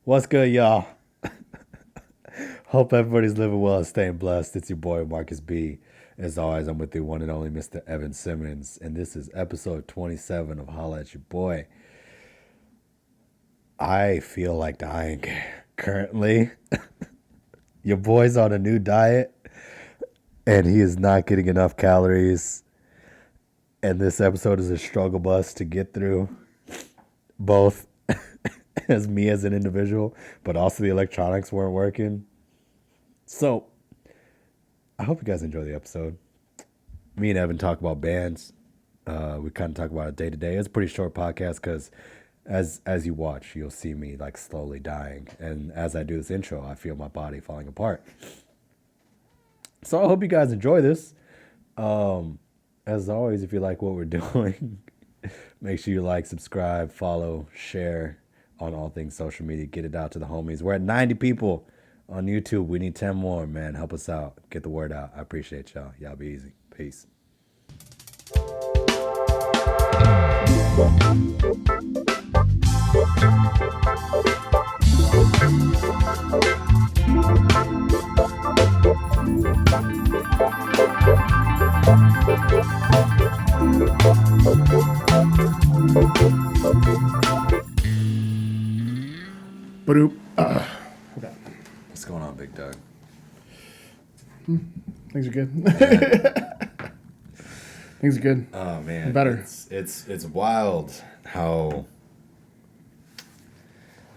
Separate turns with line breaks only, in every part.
What's good, y'all? Hope everybody's living well and staying blessed. It's your boy, Marcus B. As always, I'm with the one and only Mr. Evan Simmons, and this is episode 27 of Holla at Your Boy. I feel like dying currently. Your boy's on a new diet, and he is not getting enough calories. And this episode is a struggle bus to get through, both as me as an individual, but also the electronics weren't working. So, I hope you guys enjoy the episode. Me and Evan talk about bands. We kind of talk about it day to day. It's a pretty short podcast because as you watch, you'll see me like slowly dying. And as I do this intro, I feel my body falling apart. So I hope you guys enjoy this. As always, if you like what we're doing, make sure you like, subscribe, follow, share on all things social media. Get it out to the homies. We're at 90 people on YouTube. We need 10 more, man. Help us out. Get the word out. I appreciate y'all. Y'all be easy. Peace.
Okay.
What's going on, Big Doug?
Things are good. Things are good.
Oh man,
Better.
It's wild how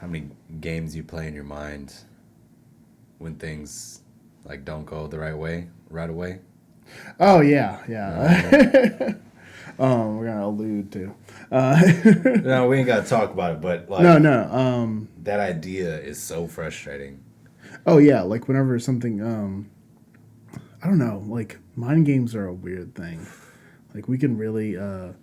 many games you play in your mind when things like don't go the right way right away.
Oh yeah. We're gonna allude to.
No, we ain't gotta talk about it, but like
No.
that idea is so frustrating.
Oh yeah. Like whenever something. I don't know. Like mind games are a weird thing. Like we can really. I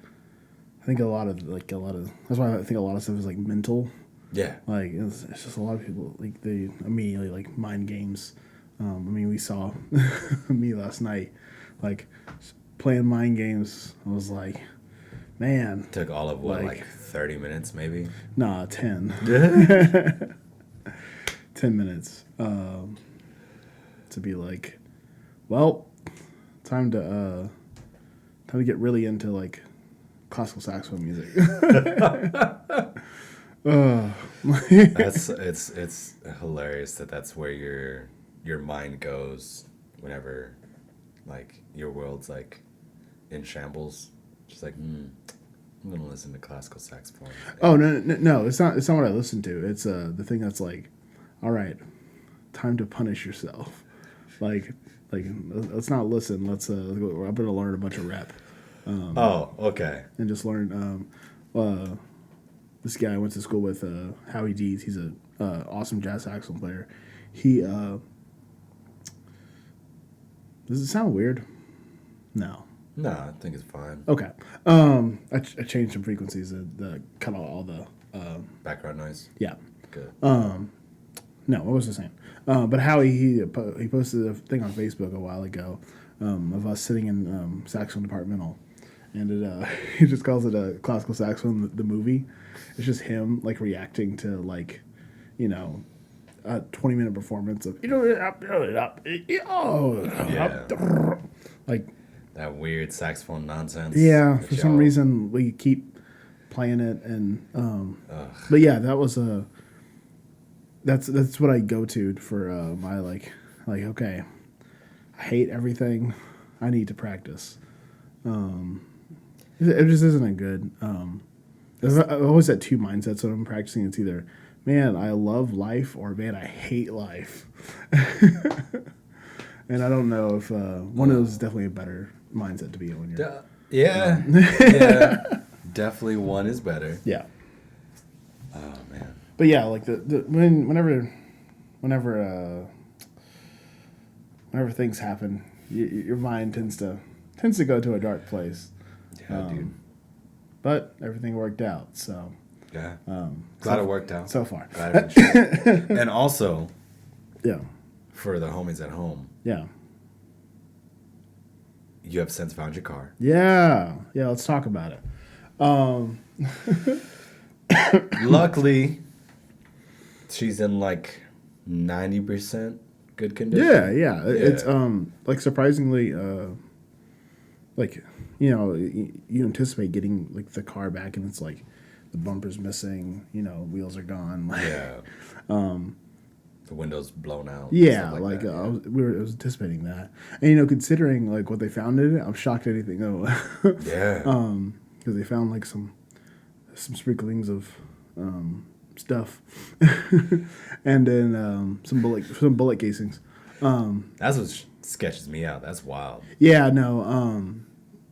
think a lot of. That's why I think a lot of stuff is like mental.
Yeah.
Like it's just a lot of people like they immediately like mind games. I mean, we saw me last night, like playing mind games. I was like, man,
Took all of what, like 30 minutes maybe?
nah, 10. 10 minutes to be like, well, time to get really into like classical saxophone music.
It's hilarious that's where your mind goes whenever like your world's like in shambles. Just like, I'm gonna listen to classical saxophone.
Oh no! It's not what I listen to. It's the thing that's like, all right, time to punish yourself. Like let's not listen. Let's go. I'm gonna learn a bunch of rap.
Oh, okay.
And just learn. This guy I went to school with, Howie Dees. He's a awesome jazz saxophone player. He does it sound weird? No.
No, I think it's fine.
Okay. I changed some frequencies that cut out all the
Background noise.
yeah.
Good.
No, what was I saying? But Howie, he posted a thing on Facebook a while ago of us sitting in saxophone departmental, and he just calls it a classical saxophone, the movie. It's just him like reacting to like, a 20-minute performance of like
That weird saxophone nonsense.
yeah. For some reason, we keep playing it, and but yeah, that was a. That's what I go to for my like okay, I hate everything. I need to practice. It just isn't good. I've always had two mindsets when I'm practicing. It's either, man, I love life, or man, I hate life. And I don't know if one of those is definitely a better mindset to be in when you're.
Yeah. Yeah. Definitely one is better.
Yeah.
Oh man.
But yeah, like whenever things happen, your mind tends to go to a dark place.
Yeah, dude.
But everything worked out, so
Yeah. Glad it worked out.
so far.
Glad it enjoyed. And also,
Yeah,
for the homies at home,
yeah,
you have since found your car.
yeah. Let's talk about it.
Luckily, she's in like 90% good condition.
Yeah. It's like surprisingly like you anticipate getting like the car back and it's like the bumper's missing, wheels are gone. Like,
Yeah. The window's blown out.
yeah,
stuff
like
that,
I was anticipating that, and considering like what they found in it, I'm shocked anything. No,
yeah.
because they found like some sprinklings of stuff, and then some bullet casings.
That's what sketches me out. That's wild.
Yeah, no.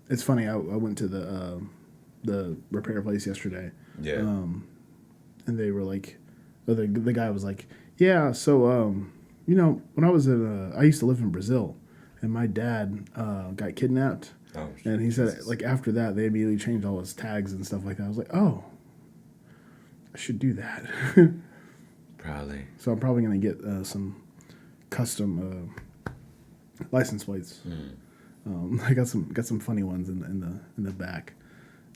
It's funny. I went to the repair place yesterday.
Yeah.
And they were like, the guy was like, yeah. So when I was I used to live in Brazil, and my dad got kidnapped.
Oh,
and he
Jesus.
said like after that they immediately changed all his tags and stuff like that. I was like, oh, I should do that.
Probably.
So I'm probably gonna get some custom license plates. I got some funny ones in the back.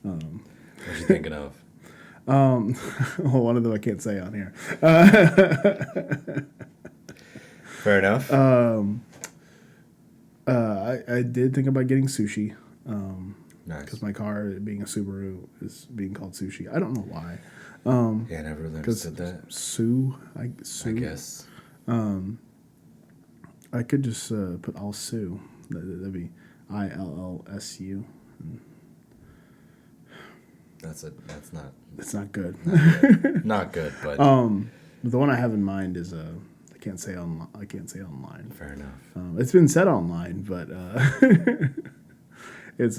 What you thinking of?
Well, one of them I can't say on here.
Fair enough.
I did think about getting sushi.
Nice.
Because my car, being a Subaru, is being called sushi. I don't know why.
Yeah, I never really understood that.
I
guess.
I could just put all Sue. That'd be ILLSU.
That's not
It's not good.
not good, but
The one I have in mind is I can't say online.
fair enough.
It's been said online, but it's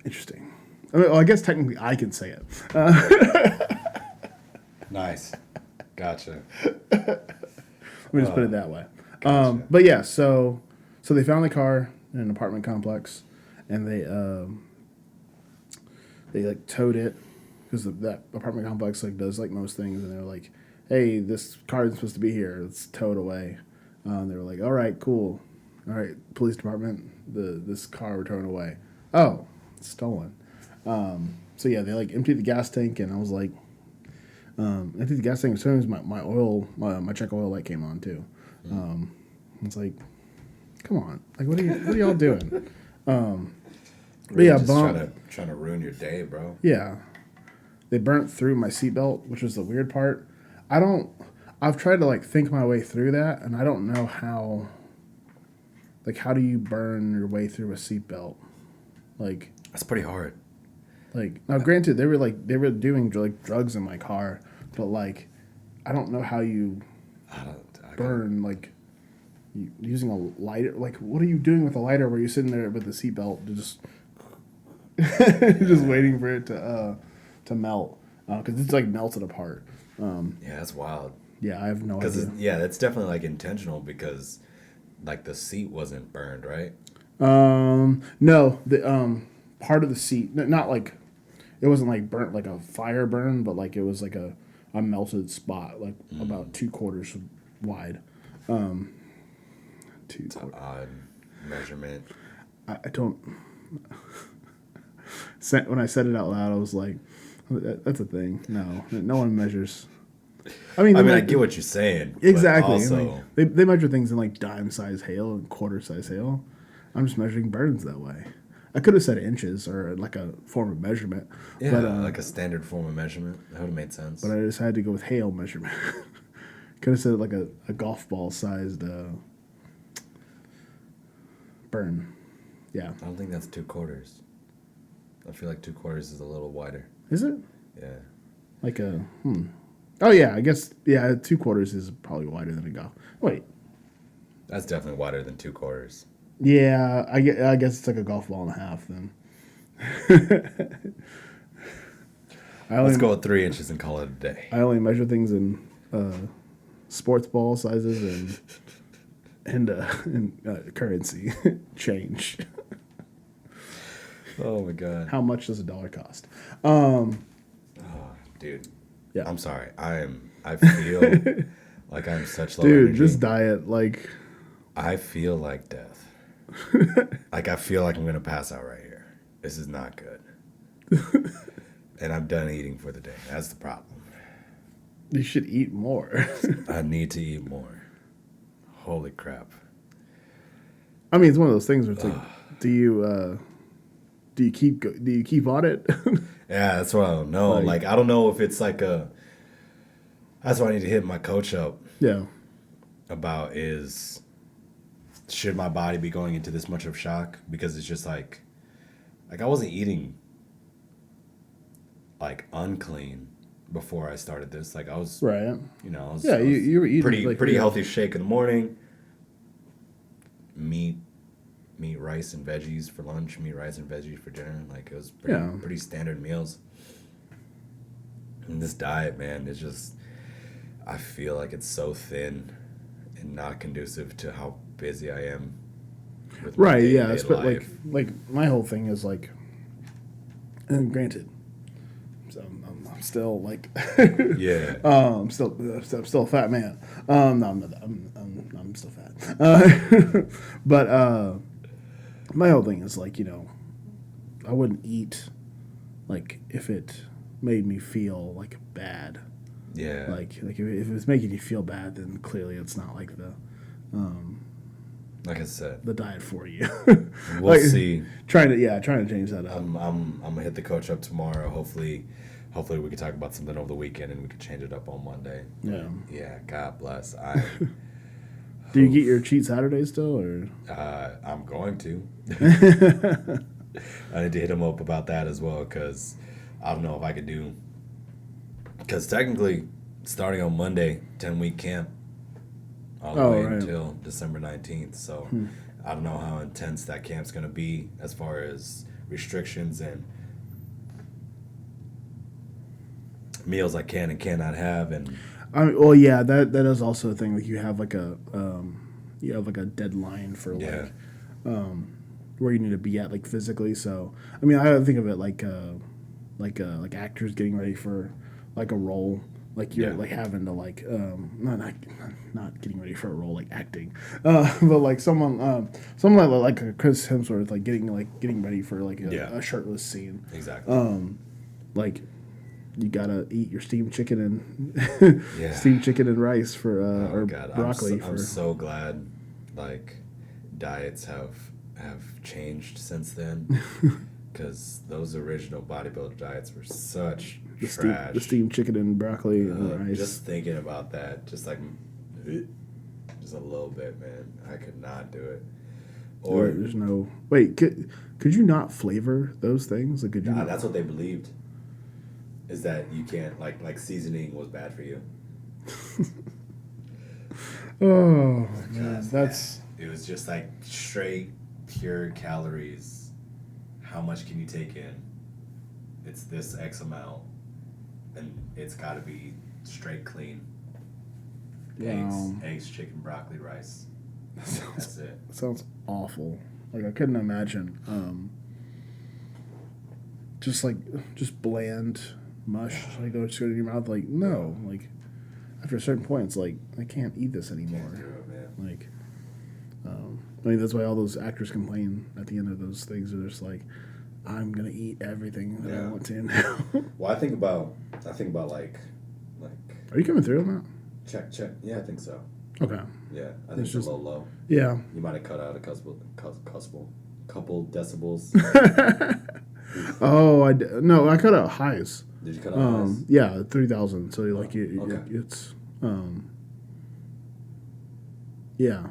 interesting. I guess technically I can say it.
Nice. Gotcha.
Let me just put it that way. But yeah, so they found the car in an apartment complex, and they like towed it because that apartment complex like does like most things, and they're like, "Hey, this car isn't supposed to be here. Let's tow it away." And they were like, "All right, cool. All right, police department, this car we're towing away. Oh, it's stolen." So yeah, they like emptied the gas tank, and I was like, emptied the gas tank as soon as my check oil light came on too. It's like, come on, like what are y'all doing? But yeah,
just trying to ruin your day, bro.
Yeah, they burnt through my seatbelt, which was the weird part. I've tried to like think my way through that, and I don't know how. Like, how do you burn your way through a seatbelt? Like,
That's pretty hard.
like now, granted, they were doing like drugs in my car, but like, I don't know how you burn like using a lighter. Like, what are you doing with a lighter where you're sitting there with the seatbelt just just waiting for it to melt because it's like melted apart.
Yeah, that's wild.
Yeah, I have no idea.
Because that's definitely like intentional because like the seat wasn't burned, right?
No, the part of the seat, not like it wasn't like burnt like a fire burn, but like it was like a melted spot, like about 2/4 wide.
It's an odd measurement.
I don't. When I said it out loud, I was like, "That's a thing." No one measures. I mean,
I get what you're saying.
Exactly.
But also,
like, they measure things in like dime size hail and quarter size hail. I'm just measuring burns that way. I could have said inches or like a form of measurement.
yeah,
but,
like a standard form of measurement. That would have made sense.
But I decided to go with hail measurement. Could have said like a golf ball sized burn. Yeah.
I don't think that's 2/4. I feel like 2/4 is a little wider.
Is it?
Yeah.
Like a Oh yeah, I guess 2/4 is probably wider than a golf. Wait.
That's definitely wider than 2/4.
Yeah, I guess it's like a golf ball and a half then.
Let's go with 3 inches and call it a day.
I only measure things in sports ball sizes and currency change.
Oh my god.
How much does $1 cost?
Dude.
Yeah.
I'm sorry. I feel like I'm such low
Dude,
energy.
this diet, like,
I feel like death. Like I feel like I'm gonna pass out right here. This is not good. And I'm done eating for the day. That's the problem.
You should eat more.
I need to eat more. Holy crap.
I mean, it's one of those things where it's like, do you keep on it?
Yeah, that's what I don't know. Like, I don't know if it's like a. That's what I need to hit my coach up
Yeah.
about is should my body be going into this much of shock? Because it's just like I wasn't eating like unclean before I started this. Like I was,
Right.
you know, I was,
Yeah,
I was
you were eating
pretty healthy shake in the morning. Meat, rice, and veggies for lunch. Meat, rice, and veggies for dinner. Like it was pretty standard meals. And this diet, man, is just. I feel like it's so thin and not conducive to how busy I am. With my day-to-day
But
life.
like my whole thing is like, and granted, so I'm still like,
Yeah.
I'm still a fat man. No, I'm not. I'm still fat. But my whole thing is like, I wouldn't eat like if it made me feel like bad.
Yeah.
Like if it's making you feel bad, then clearly it's not like
like I said,
the diet for you.
we'll see.
Trying to change that up.
I'm gonna hit the coach up tomorrow. Hopefully we can talk about something over the weekend and we can change it up on Monday.
Yeah.
Yeah. God bless.
Do you get your cheat Saturdays still, or?
I'm going to. I need to hit him up about that as well because I don't know if I could do. Because technically, starting on Monday, 10-week camp, all the way until December 19th. So I don't know how intense that camp's going to be as far as restrictions and meals I can and cannot have. And
Well, yeah, that is also a thing. Like you have like a deadline for like where you need to be at like physically. So I mean, I think of it like actors getting ready for like a role. Like you're like having to like not getting ready for a role like acting, but like someone like Chris Hemsworth like getting ready for like a shirtless scene.
Exactly.
Like you gotta eat your steamed chicken and steamed chicken and rice for or
God.
broccoli.
I'm so glad like diets have changed since then. Because those original bodybuilder diets were such trash.
The steamed chicken and broccoli and rice.
Just thinking about that, just like, just a little bit, man. I could not do it. Or
there's no wait. Could you not flavor those things? Like, could you?
That's what they believed. Is that you can't like seasoning was bad for you?
Oh man, that's.
It was just like straight, pure calories. How much can you take in? It's this X amount, and it's got to be straight clean. Eggs, chicken, broccoli, rice. That's it.
Sounds awful. Like I couldn't imagine. Just bland mush. Like just go in your mouth. Like no. Like after a certain point, it's like I can't eat this anymore.
Can't do it, man.
Like. I mean, that's why all those actors complain at the end of those things. They're just like, I'm gonna eat everything that I want to now.
Well, I think about like.
Are you coming through on
that? Check. Yeah, I think so.
Okay.
Yeah, I think it's a little low.
Yeah.
You might have cut out a couple decibels.
Oh, no, I cut out highs.
Did you cut out highs?
Yeah, 3,000. So it's yeah.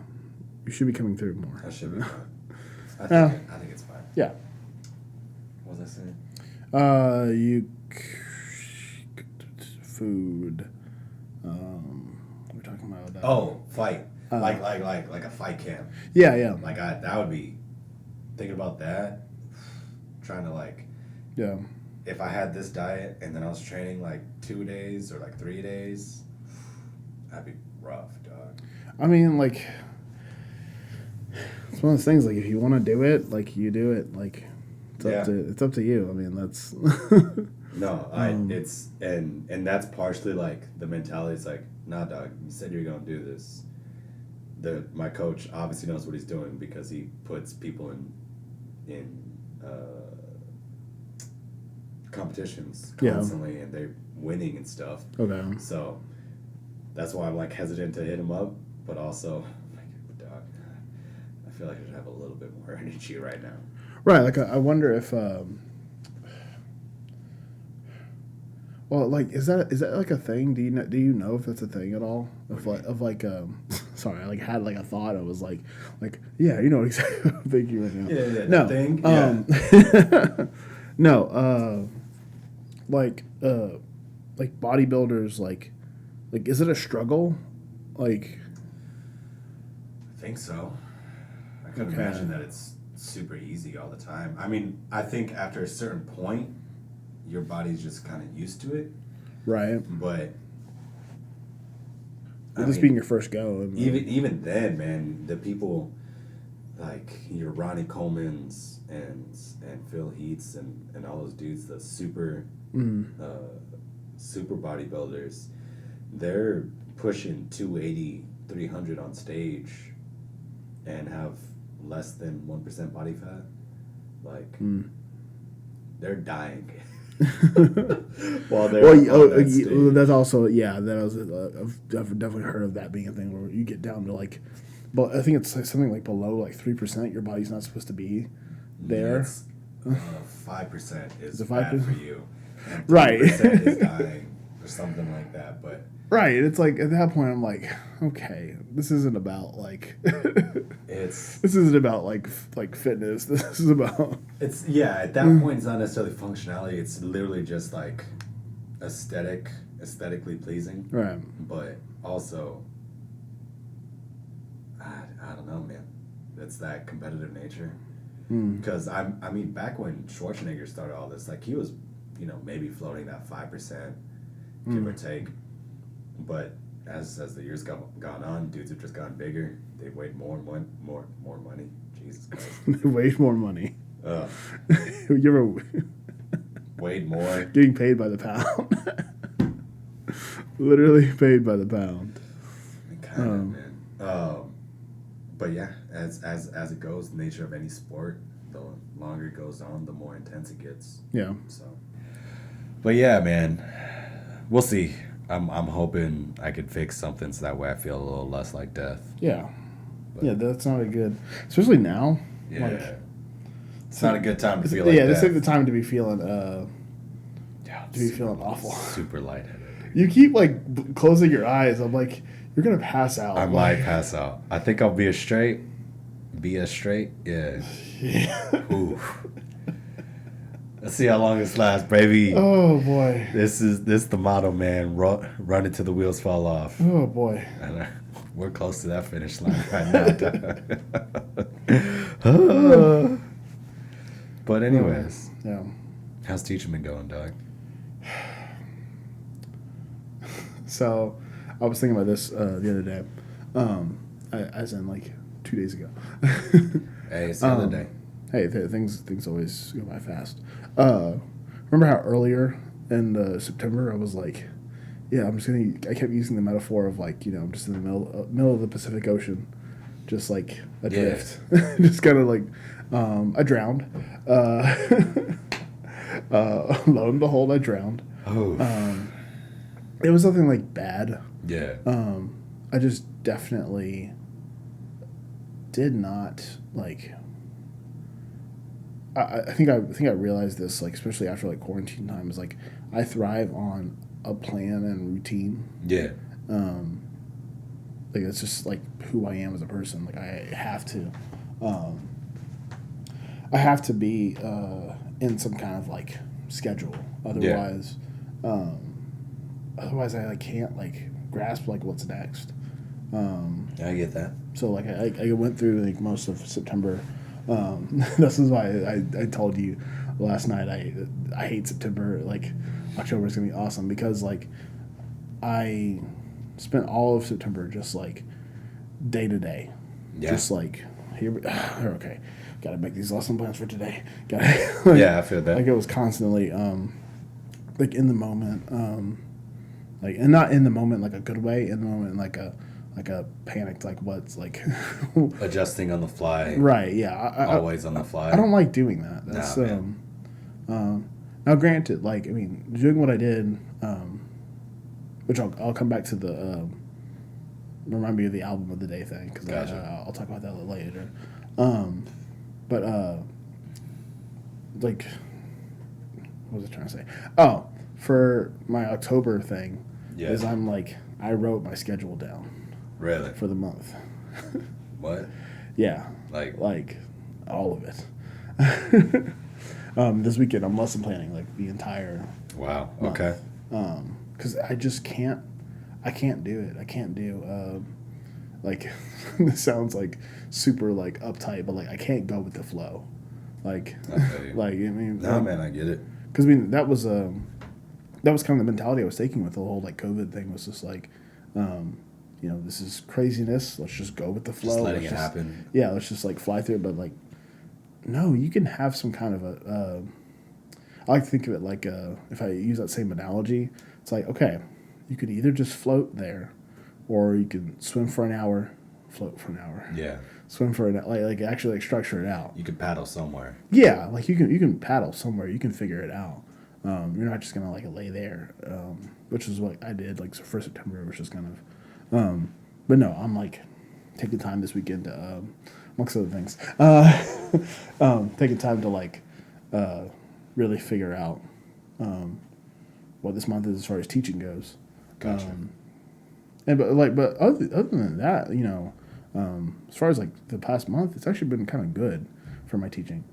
You should be coming through more.
I should be fine. I think it's fine.
Yeah.
What was I saying?
Food. We're talking about.
Fight. Like a fight camp.
Yeah.
Like that would be thinking about that. Trying to like.
Yeah.
If I had this diet and then I was training like 2 days or like 3 days, that'd be rough, dog.
I mean, like. It's one of those things. Like, if you want to do it, like you do it. Like, it's up to you. I mean, that's.
No, it's and that's partially like the mentality. It's like, nah, dog. You said you're gonna do this. My coach obviously knows what he's doing because he puts people in competitions constantly, and
winning and stuff.
Okay.
So that's why I'm like hesitant to hit him up, but also like, dog, I feel like I should have a little bit more energy right now.
Right. Like I wonder if. Well, like, is that like a thing? Do you know if that's a thing at all? Sorry, I like had like a thought. I was like, yeah, you know what exactly I'm thinking right now.
Yeah,
No,
thing.
no, like bodybuilders, like, is it a struggle? Like,
I think so. I can
Okay.
imagine that it's super easy all the time. I mean, I think after a certain point, your body's just kind of used to it.
right?
But
This being your first go, I mean,
even then, man, the people like your Ronnie Coleman's and Phil Heath's and all those dudes, the super bodybuilders, they're pushing 280, 300 on stage and have less than 1% body fat. Like they're dying. While they're on that stage.
that's also that was I've definitely heard of that being a thing where you get down to like, but I think it's like something like below like 3%. Your body's not supposed to be there.
5% is
it
bad
5%?
for you, and 3%
Right.
is dying or something like that. But
Right. It's like at that point I'm like, okay, this isn't about like
it's
this isn't about like fitness. This is about
at that point it's not necessarily functionality. It's literally just like aesthetically pleasing.
right.
But also, I don't know, man. It's that competitive nature. Because I mean, back when Schwarzenegger started all this, like he was, maybe floating that 5%, give or take. But as the years gone on, dudes have just gotten bigger. They've weighed more money. Jesus Christ.
Way more money.
Ugh.
You ever
Weighed more.
getting paid by the pound? Literally paid by the pound.
Kind of, man. But yeah, as it goes, the nature of any sport, the longer it goes on, the more intense it gets.
Yeah.
So, but yeah, man, we'll see. I'm hoping I could fix something so that way I feel a little less like death.
Yeah.
But,
Yeah, that's not a good, especially now.
Yeah.
Like,
It's not a good time to feel like
this
death.
ain't the time to be feeling awful.
Super lightheaded.
You keep like closing your eyes. I'm like, you're gonna pass out.
I might pass out. I think I'll be a straight. Yeah. Oof. Let's see how long this lasts, baby.
Oh boy.
This is the motto, man. Run it till the wheels fall off.
Oh boy.
And we're close to that finish line right now. But anyways,
Yeah.
how's teaching been going, dog?
So, I was thinking about this the other day, as in like 2 days ago.
Hey, it's the other day.
Hey, things always go by fast. Remember how earlier in September I was like, yeah, I kept using the metaphor of like, I'm just in the middle of the Pacific Ocean, just like adrift, just kind of like, I drowned. Lo and behold, I drowned.
Oh,
It was nothing like bad.
Yeah.
I just definitely did not like. I think I realized this, like, especially after like quarantine time, is like I thrive on a plan and routine.
Yeah.
Like it's just like who I am as a person. Like I have to be in some kind of like schedule. Otherwise, I like can't like grasp like what's next.
I get that.
So like I went through like most of September. This is why I told you last night I hate September. Like October is gonna be awesome because like I spent all of September just like day to day.
Yeah.
Just like okay, gotta make these lesson plans for today. Gotta like,
Yeah, I feel that.
Like it was constantly like in the moment, like and not in the moment like a good way, in the moment like a panicked like what's like
Adjusting on the fly.
right, yeah.
Always on the fly.
I don't like doing that. That's
Nah, man.
now granted, like I mean, doing what I did which I'll come back to the remind me of the album of the day thing because
Gotcha.
I'll talk about that a little later. But like, what was I trying to say? Oh, for my October thing,
Yeah.
is I'm like I wrote my schedule down
Really?
for the month.
What?
Yeah,
Like
all of it. This weekend I'm lesson planning like the entire
wow.
month.
Okay.
Because I just can't. I can't do it. I can't do like this sounds like super like uptight, but like I can't go with the flow. Like,
I feel you.
like I mean,
No, man, I get it.
because I mean that was kind of the mentality I was taking with the whole like COVID thing was just like, this is craziness. Let's just go with the flow.
Just letting
Let's
it happen.
Yeah, let's just like fly through it. But like, no, you can have some kind of a. I like to think of it like if I use that same analogy, it's like okay, you could either just float there, or you can swim for an hour, float for an hour,
Yeah.
swim for an like actually like structure it out.
You could paddle somewhere.
Yeah, like you can paddle somewhere. You can figure it out. You're not just gonna like lay there, which is what I did. Like for September, it was just kind of. But no, I'm like taking time this weekend to, amongst other things, taking time to like really figure out what this month is as far as teaching goes.
Gotcha.
But other than that, as far as like the past month, it's actually been kind of good for my teaching.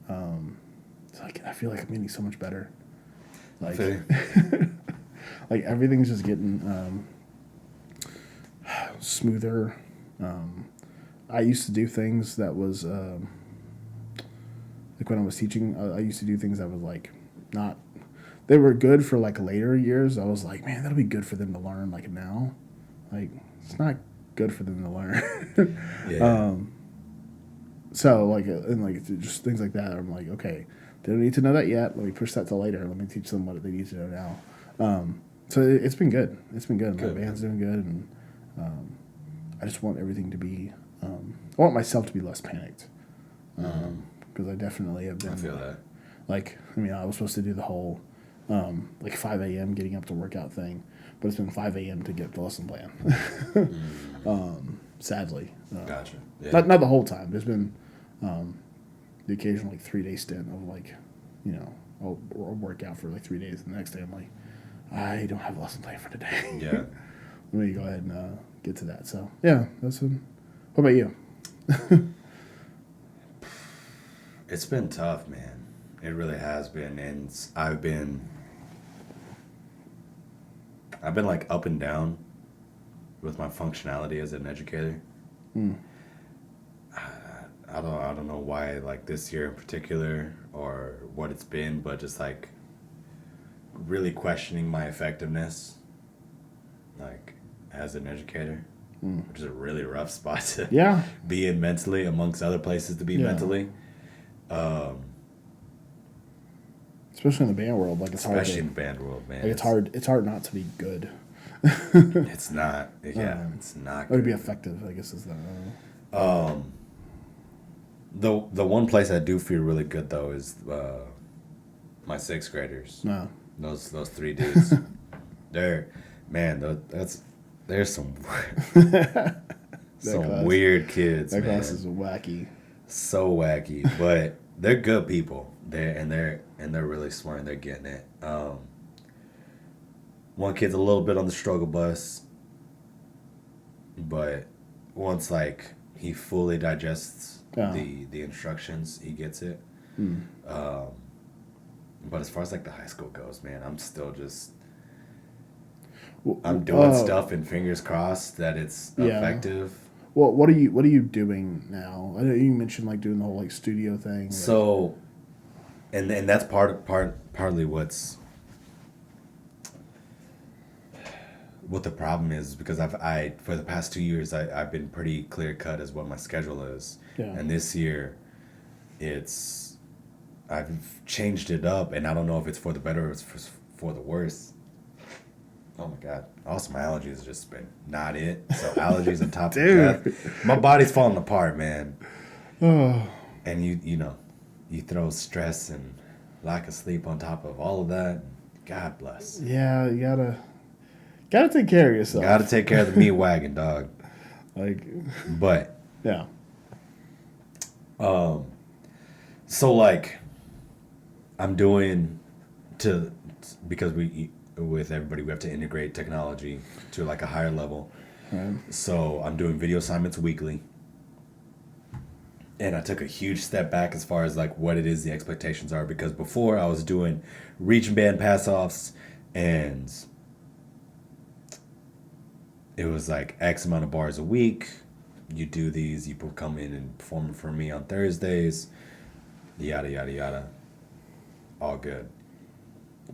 It's like I feel like I'm getting so much better. Like,
Feel you.
like everything's just getting smoother. I used to do things that was like when I was teaching. I used to do things that was like not. They were good for like later years. I was like, man, that'll be good for them to learn. Like now, like it's not good for them to learn.
Yeah.
So like and like just things like that. I'm like, okay, they don't need to know that yet. Let me push that to later. Let me teach them what they need to know now. So it's been good. It's been good.
Good,
My band's doing good, and I just want everything to be. I want myself to be less panicked because I definitely have been.
I feel that.
Like I mean, I was supposed to do the whole like 5 a.m. getting up to workout thing, but it's been 5 a.m. to get the lesson plan. Sadly,
Gotcha. Yeah.
not the whole time. There's been the occasional like 3-day stint of like, I'll work out for like 3 days. And the next day I'm like, I don't have a lesson plan for today.
Yeah.
Let me go ahead and get to that. So yeah, that's what about you?
It's been tough, man. It really has been, and I've been like up and down with my functionality as an educator. I don't know why, like this year in particular, or what it's been, but just like really questioning my effectiveness, like as an educator, which is a really rough spot to
Yeah.
be in mentally, amongst other places to be
Yeah.
mentally.
Especially in the band world, like it's
Especially in
hard.
the band world, man.
Like it's hard. It's hard not to be good.
It's not. Yeah, it's not.
Or to be
Good.
effective, I guess is the.
The one place I do feel really good though is my sixth graders.
No.
Those 3 dudes. They're there's some
class.
weird kids,
That
man.
class is wacky.
So wacky, but they're good people. They're really smart and they're getting it. One kid's a little bit on the struggle bus, but once like he fully digests the instructions, he gets it. But as far as like the high school goes, man, I'm still just I'm doing stuff and fingers crossed that it's
Yeah.
effective.
Well, what are you doing now? I know you mentioned like doing the whole like studio thing. Like,
So, and that's partly what the problem is, because I for the past 2 years I've been pretty clear cut as what my schedule is,
Yeah.
and this year I've changed it up, and I don't know if it's for the better or it's for the worse. Oh my god! Also, my allergies have just been not it. So allergies on top of death. My body's falling apart, man. And you throw stress and lack of sleep on top of all of that. God bless.
Yeah, you gotta take care of yourself.
Got to take care of the meat wagon, dog.
Like,
But
yeah.
so like, I'm doing because we with everybody we have to integrate technology to like a higher level.
Right.
So I'm doing video assignments weekly. And I took a huge step back as far as like what it is the expectations are, because before I was doing reach and band pass offs, and it was like X amount of bars a week. You do these, you come in and perform for me on Thursdays, yada yada yada. All good.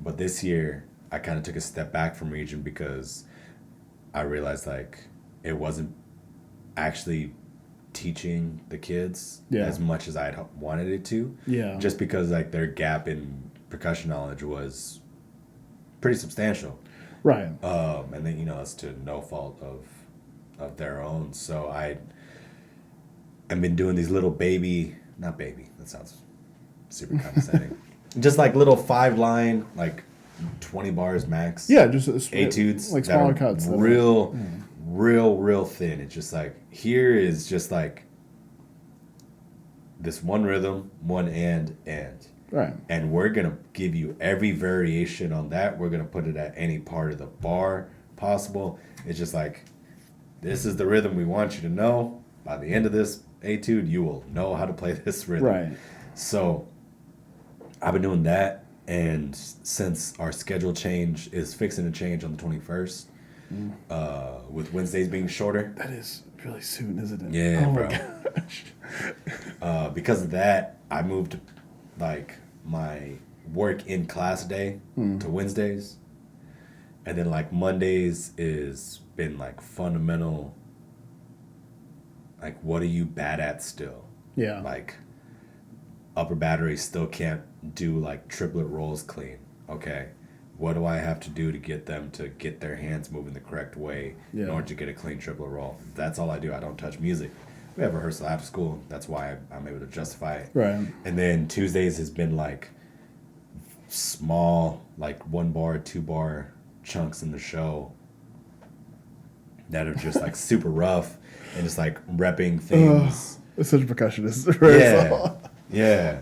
But this year I kind of took a step back from region because I realized like it wasn't actually teaching the kids as much as I'd wanted it to.
Yeah.
Just because like their gap in percussion knowledge was pretty substantial.
Right.
And then it's to no fault of their own. So I've been doing these little not baby. That sounds super condescending. Just like little 5-line, like 20 bars max.
Yeah, just
etudes,
like smaller cuts.
Real thin. It's just like, here is just like this one rhythm, one and.
Right.
And we're going to give you every variation on that. We're going to put it at any part of the bar possible. It's just like, this is the rhythm we want you to know. By the end of this etude, you will know how to play this rhythm.
Right.
So I've been doing that. And since our schedule change is fixing to change on the 21st, with Wednesdays being shorter.
That is really soon, isn't it?
Yeah,
oh
bro.
My gosh.
Because of that, I moved like my work in class day to Wednesdays. And then like Mondays is been like fundamental, like what are you bad at still?
Yeah.
Like upper battery still can't do like triplet rolls clean. Okay. What do I have to do to get them to get their hands moving the correct way in order to get a clean triplet roll? That's all I do. I don't touch music. We have rehearsal after school. That's why I'm able to justify it.
Right.
And then Tuesdays has been like small, like 1 bar, 2 bar chunks in the show that are just like super rough and just like repping things.
It's such a percussionist.
Yeah.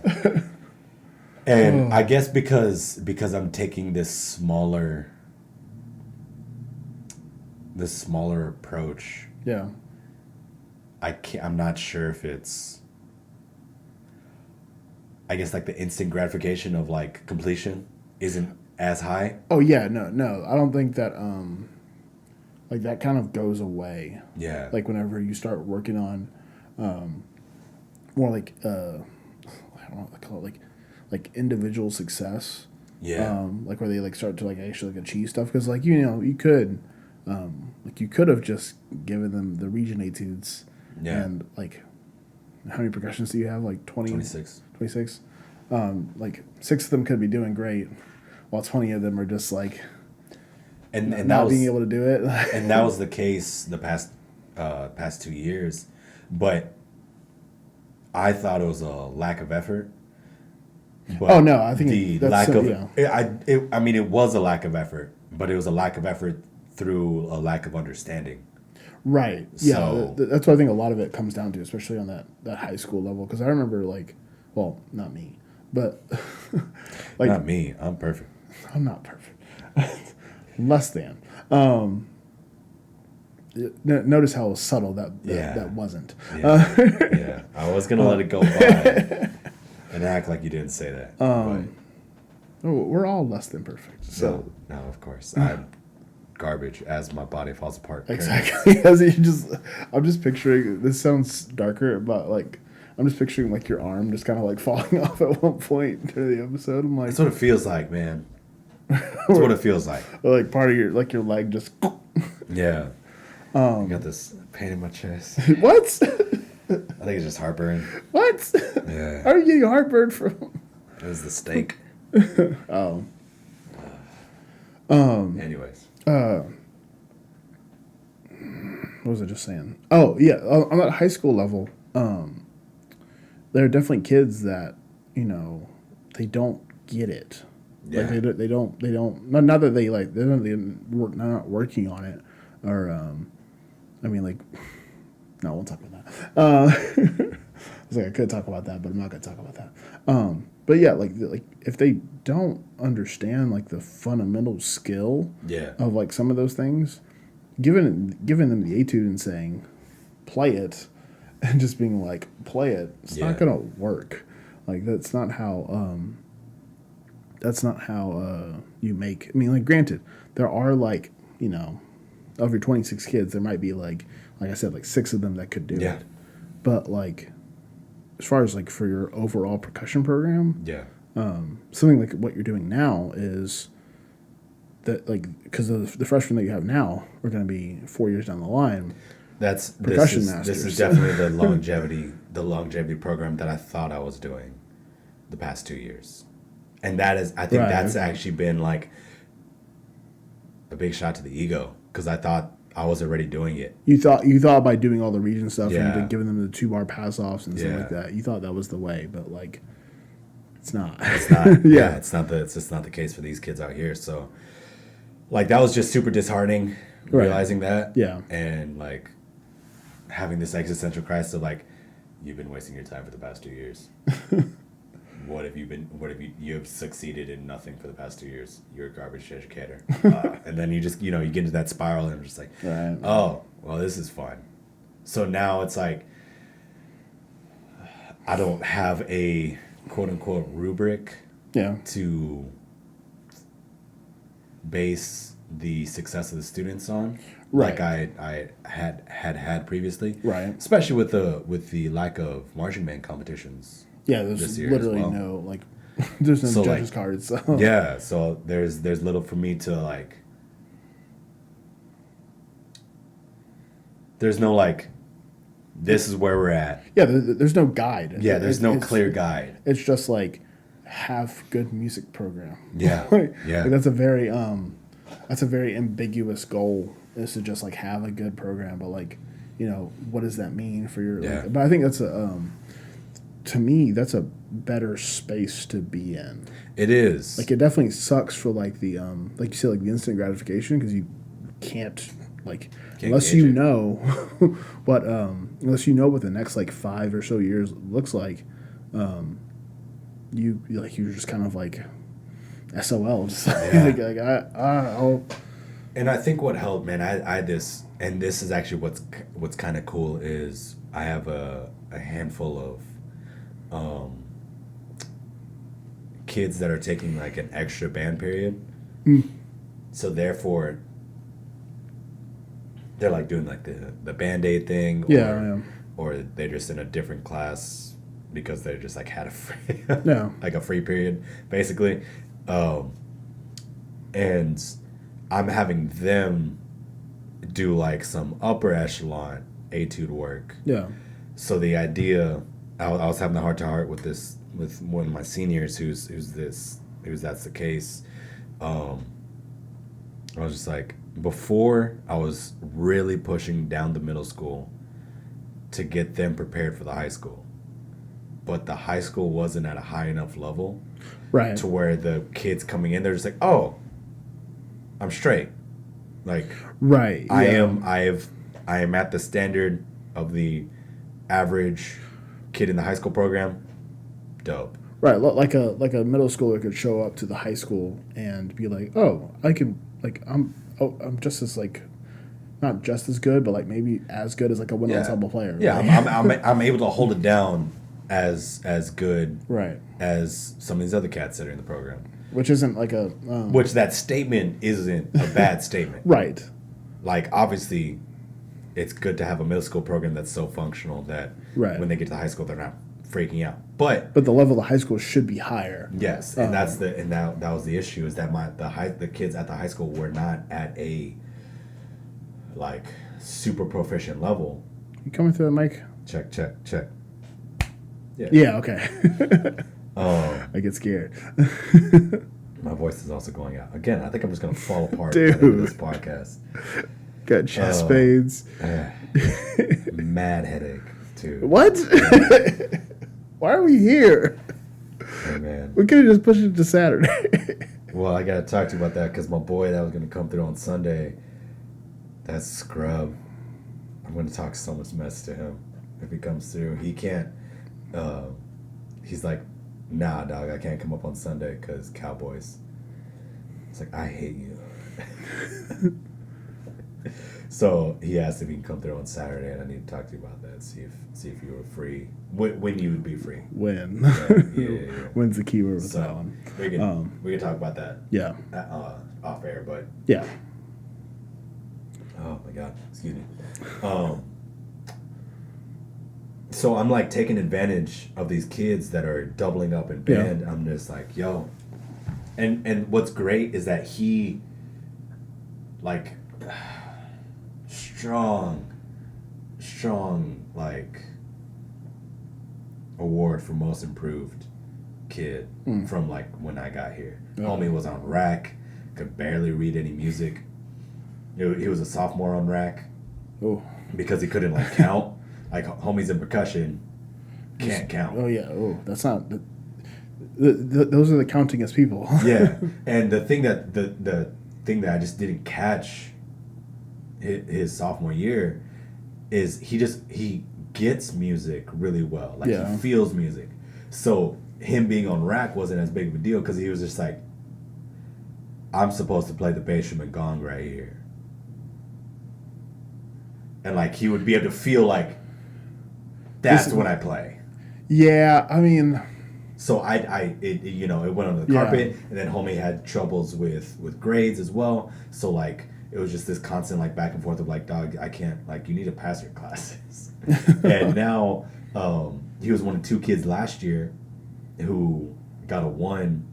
And I guess because I'm taking this smaller approach.
Yeah.
I'm not sure if it's, I guess like the instant gratification of like completion isn't as high.
Oh yeah, no. I don't think that like that kind of goes away.
Yeah.
Like whenever you start working on more like I don't know what to call it, like individual success.
Yeah.
Like where they like start to like actually like achieve stuff, because like you could have just given them the region etudes.
Yeah.
And like how many percussionists do you have? Like
26.
26. Like 6 of them could be doing great, while 20 of them are just like
and
not
that was,
being able to do it.
And that was the case the past 2 years, but I thought it was a lack of effort. But
oh no, I think
the
that's
lack of
yeah.
I mean it was a lack of effort, but it was a lack of effort through a lack of understanding.
Right. Yeah.
So,
that's what I think a lot of it comes down to, especially on that high school level. Because I remember like, well, not me, but like
not me. I'm perfect.
I'm not perfect. Less than. Notice how subtle that wasn't.
Yeah. Yeah. I was gonna let it go by and act like you didn't say that. But
We're all less than perfect. So
no, of course. I'm garbage as my body falls apart.
Exactly. As I'm just picturing. This sounds darker, but like I'm just picturing like your arm just kind of like falling off at one point during the episode. I'm like,
that's what it feels like, man. That's what it feels like.
Or like part of your leg just.
Yeah. I got this pain in my chest.
What?
I think it's just heartburn.
What?
Yeah.
How are you getting heartburn from?
It was the steak.
Oh.
Anyways.
What was I just saying? Oh yeah, on that high school level, there are definitely kids that they don't get it.
Yeah.
Like they don't. Not that they like they're not working on it, or I mean like, no, I won't talk about that. I was like I could talk about that, but I'm not gonna talk about that. But yeah, like if they don't understand like the fundamental skill
Yeah.
of like some of those things, giving them the etude and saying, play it, and just being like, play it, it's
Yeah.
not gonna work. Like that's not how you make. I mean, like granted, there are like of your 26 kids, there might be like I said, like 6 of them that could do
Yeah.
it. But like as far as like for your overall percussion program,
Yeah.
something like what you're doing now is that like because the freshmen that you have now are going to be 4 years down the line.
This
Percussion
is
masters.
definitely the longevity program that I thought I was doing the past 2 years. And I think
Right,
that's
okay.
actually been like a big shot to the ego because I thought I was already doing it.
You thought by doing all the region stuff
Yeah.
and giving them the 2-bar pass offs and stuff
Yeah.
like that, you thought that was the way, but like it's not.
It's not.
Yeah.
It's just not the case for these kids out here. So, like, that was just super disheartening,
Right.
realizing that.
Yeah.
And like having this existential crisis of like, you've been wasting your time for the past 2 years. What have you have succeeded in nothing for the past 2 years? You're a garbage educator. And then you just, you get into that spiral and I'm just like,
Right.
oh, well, this is fun. So now it's like, I don't have a quote unquote rubric
Yeah.
to base the success of the students on,
Right.
like I had previously,
Right.
Especially with the lack of marching band competitions.
Yeah, there's
This year as
literally
well.
no like there's no
So,
judges
like,
cards. So.
Yeah, so there's little for me to like. There's no like, this is where we're at.
Yeah, there's no guide.
Yeah, there's no
It's-
clear guide.
It's just like have good music program.
Yeah,
Like,
yeah.
like, that's a very ambiguous goal, is to just like have a good program, but like what does that mean for your
Yeah.
like, but I think that's to me that's a better space to be in.
It is.
Like it definitely sucks for like the like you said, like the instant gratification, because you can't like unless
gauge
you
it.
know what the next like 5 or so years looks like, you're just kind of like SOL, just like I'll
And I think what helped, man, I this, and this is actually what's kind of cool, is I have a handful of kids that are taking like an extra band period. So therefore, they're like doing like the Band-Aid thing, or they're just in a different class because they just like had a free
Yeah.
like a free period basically, and I'm having them do like some upper echelon etude work.
yeah
So the idea, I was having a heart to heart with one of my seniors who's that's the case. I was just like, before I was really pushing down the middle school to get them prepared for the high school, but the high school wasn't at a high enough level
right
to where the kids coming in, they're just like, oh, I'm straight. Like,
right
I
yeah.
am at the standard of the average kid in the high school program. Dope.
Right, like a middle schooler could show up to the high school and be like, oh, I can like I'm just as like not just as good, but like maybe as good as like a wind ensemble player.
Yeah,
right?
I'm able to hold it down as good
Right.
as some of these other cats that are in the program.
Which isn't like a
Which that statement isn't a bad statement.
right.
Like, obviously, it's good to have a middle school program that's so functional that
Right.
when they get to high school, they're not freaking out. But
But the level of high school should be higher.
yes, and that was the issue, is that the kids at the high school were not at a like super proficient level.
You coming through the mic?
Check.
Yeah, okay.
Oh,
I get scared.
my voice is also going out again. I think I'm just gonna fall apart
Dude.
at the end of this podcast.
Got chest pains.
Mad headache too.
What? Why are we here?
Hey man,
We could have just pushed it to Saturday.
Well, I gotta talk to you about that because my boy that was gonna come through on Sunday, that's scrub. I'm gonna talk so much mess to him if he comes through. He can't. Uh, he's like, nah, dog, I can't come up on Sunday because Cowboys. It's like I hate you. So he asked if he can come through on Saturday, and I need to talk to you about that. See if you were free. When you would be free.
When?
Yeah.
When's the keyword with
So
that one?
we can talk about that
Yeah.
off air, but
Yeah.
oh my god, excuse me. So I'm like taking advantage of these kids that are doubling up in band. I'm just like, yo. And what's great is that he like strong like award for most improved kid from like when I got here. Homie was on rack, could barely read any music. He was a sophomore on rack.
Oh.
Because he couldn't like count. Like homie's in percussion, can't count.
Oh yeah. Oh, that's not. Those are the countingest people.
Yeah, and the thing that I just didn't catch his sophomore year is he gets music really well. Like he feels music. So him being on rack wasn't as big of a deal because he was just like, I'm supposed to play the bass drum and gong right here. And like he would be able to feel like that's when I play.
Yeah, I mean.
So it went under the carpet, and then homie had troubles with grades as well. So like it was just this constant like back and forth of like, dog, I can't, like, you need to pass your classes. And now he was one of two kids last year who got a 1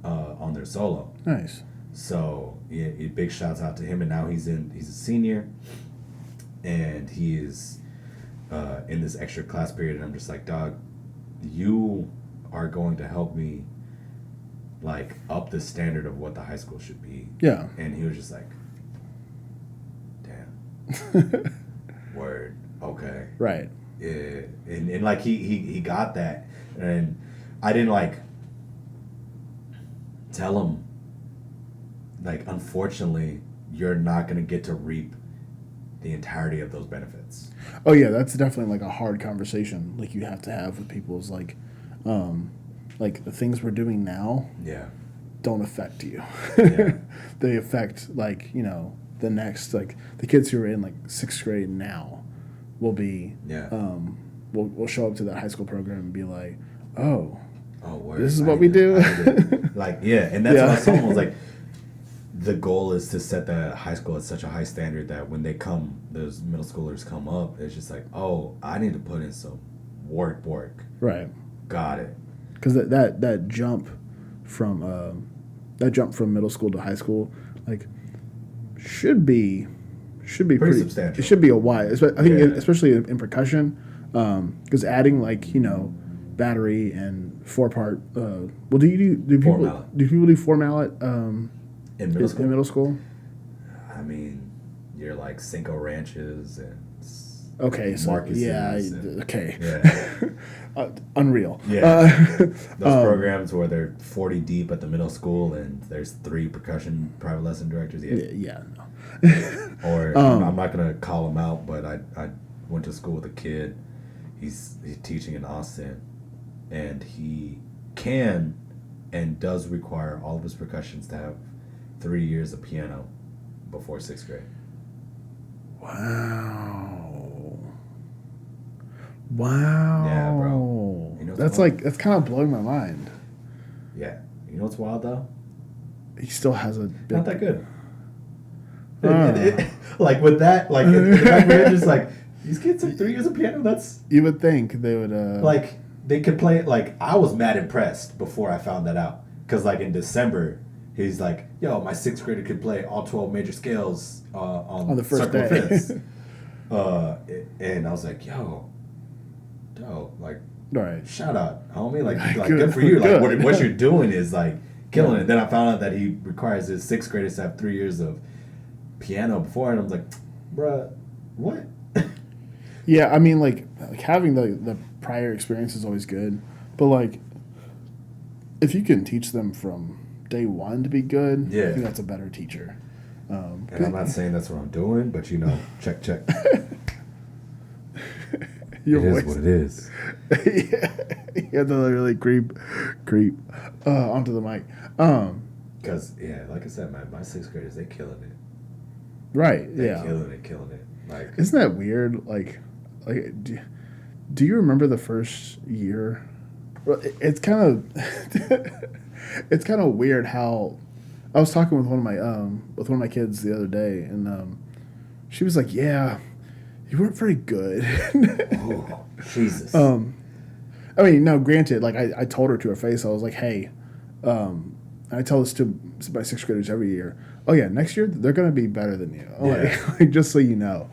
on their solo.
Nice.
So yeah, big shouts out to him, and now he's a senior, and he is in this extra class period, and I'm just like, dog, you are going to help me like up the standard of what the high school should be.
Yeah.
And he was just like, damn. Word. Okay.
Right.
Yeah. And like he got that, and I didn't like tell him like, unfortunately, you're not going to get to reap the entirety of those benefits.
Oh yeah, that's definitely like a hard conversation like you have to have with people is like the things we're doing now don't affect you.
Yeah.
They affect like, the next, like the kids who are in like 6th grade now will be will show up to that high school program and be like, oh
word.
This is what we do.
Like, yeah, and that's what I told him. I was like, the goal is to set the high school at such a high standard that when those middle schoolers come up, it's just like, oh, I need to put in some work.
Right.
Got it.
Because that jump from middle school to high school, like, should be pretty
substantial.
It should be a wide. I think especially in percussion, because adding like battery and 4-part. Well, do people do 4 mallet
in middle school?
In middle school?
I mean, you're like Cinco Ranches and
okay, so
Marcus's
unreal.
Yeah, those programs where they're 40 deep at the middle school and there's 3 percussion private lesson directors. Or I'm not gonna call him out, but I went to school with a kid. He's teaching in Austin, and he can and does require all of his percussions to have 3 years of piano before 6th grade.
Wow.
Yeah, bro.
That's kind of blowing my mind.
Yeah. You know what's wild though?
He still has a big,
not that good. Like with that, like in the back of my head, just like, these kids have 3 years of piano. That's,
you would think they would
like they could play it. Like, I was mad impressed before I found that out, because like in December he's like, yo, my 6th grader could play all 12 major scales on
the first
circle
day.
fifths. And I was like, yo, dope, like,
right.
shout out, homie, like good for you. Like what you're doing is like killing it. Then I found out that he requires his 6th graders to have 3 years of piano before, and I was like, bruh, what?
Yeah, I mean, like having the prior experience is always good, but like if you can teach them from day one to be good, I
Yeah.
think that's a better teacher.
And I'm not saying that's what I'm doing, but check.
Your
It
voice.
is what it is.
You have to really creep onto the mic.
Because, like I said, my sixth graders, they killing it.
Right,
They
yeah.
killing it. Like,
Isn't that weird? Like do you remember the first year? Well, it's kind of it's kind of weird how I was talking with one of my kids the other day, and she was like, "Yeah, you weren't very good."
oh, Jesus.
I mean, no, granted, like I told her to her face, I was like, "Hey," I tell this to my sixth graders every year. Oh yeah, next year they're gonna be better than you. Like, just so you know.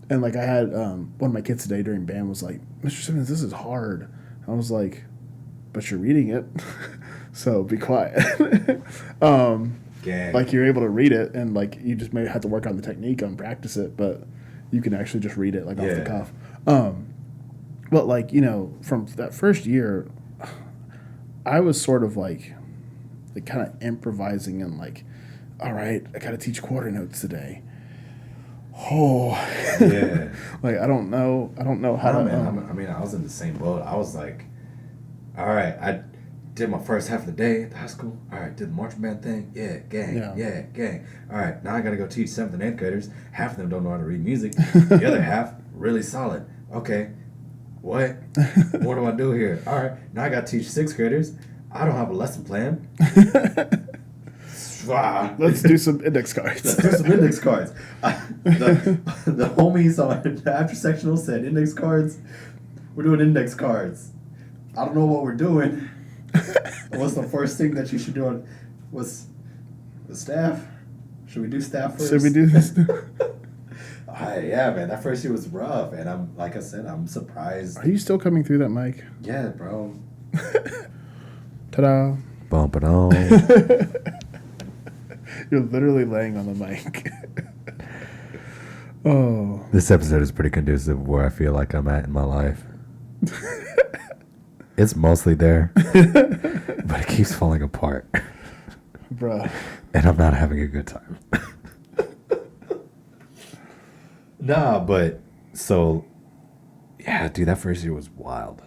And like I had one of my kids today during band was like, "Mr. Simmons, this is hard." I was like, "But you're reading it, so be quiet."
Gang.
Like you're able to read it, and like you just may have to work on the technique and practice it, but you can actually just read it like off the cuff. But like from that first year, I was sort of like kind of improvising and like, all right, I got to teach quarter notes today. Oh,
Yeah.
like I don't know how to.
I mean, I was in the same boat. I was like, all right, I did my first half of the day at the high school. All right, did the marching band thing. Yeah, gang. Yeah, gang. All right, now I got to go teach 7th and 8th graders. Half of them don't know how to read music. The other half, really solid. Okay, what? What do I do here? All right, now I got to teach 6th graders. I don't have a lesson plan.
Let's do some index cards.
Let's do some index cards. The homies on the after sectional said index cards. We're doing index cards. I don't know what we're doing. What's the first thing that you should do on was the staff? Should we do staff first?
Should we do this?
Yeah, man. That first year was rough, and I'm surprised.
Are you still coming through that mic?
Yeah, bro.
Ta-da!
Bump it on.
You're literally laying on the mic. Oh.
This episode is pretty conducive of where I feel like I'm at in my life. It's mostly there, but it keeps falling apart.
Bruh.
And I'm not having a good time. Nah, but so, yeah, dude, that first year was wild.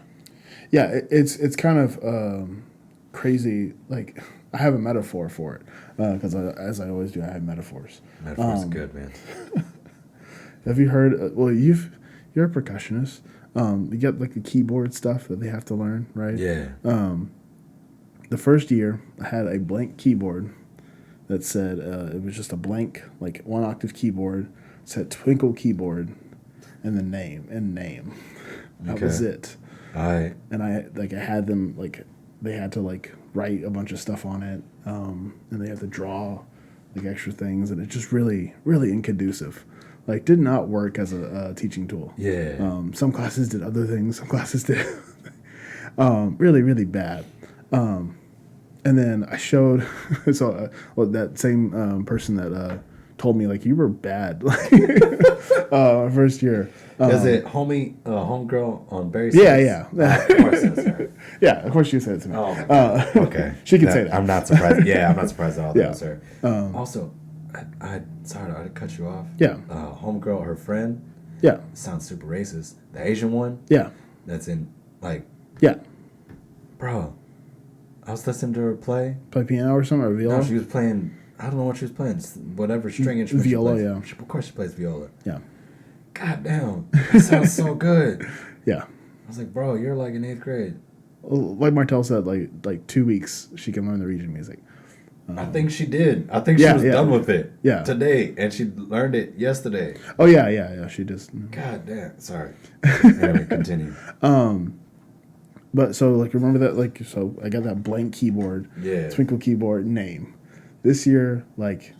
Yeah, it's kind of crazy. Like, I have a metaphor for it because as I always do, I have metaphors.
Metaphors are good, man.
Have you heard? Well, you're a percussionist. You get like the keyboard stuff that they have to learn, right?
Yeah.
The first year, I had a blank keyboard that said it was just a blank, like 1 octave keyboard. It said Twinkle keyboard, and the name. That was it. And I had them like they had to like write a bunch of stuff on it, and they had to draw like extra things, and it just really inconducive. Like did not work as a teaching tool.
Yeah.
Some classes did other things. Some classes did really bad. And then I showed that same person that told me like you were bad first year.
Is it homegirl on Barry?
Yeah.
Of course that's her.
Yeah, of course she said it to me.
Oh, my God. Okay.
She can say that.
I'm not surprised. Yeah, I'm not surprised at all that
Yeah.
was her. Also, sorry I cut you off.
Yeah.
Homegirl, her friend,
Yeah.
sounds super racist. The Asian one?
Yeah.
That's in, like,
Yeah.
bro, I was listening to her play.
Play piano or something or viola?
No, she was playing, I don't know what she was playing, whatever string instrument
Viola,
she plays.
yeah.
Of course she plays viola.
Yeah.
God damn, that sounds so good.
Yeah.
I was like, bro, you're like in 8th grade.
Like Martel said, like 2 weeks she can learn the region music.
I think she did. I think she was done with it today, and she learned it yesterday.
Oh yeah. She just.
God damn. Sorry. Anyway, continue.
But so like remember that like so I got that blank keyboard, Twinkle keyboard name. This year like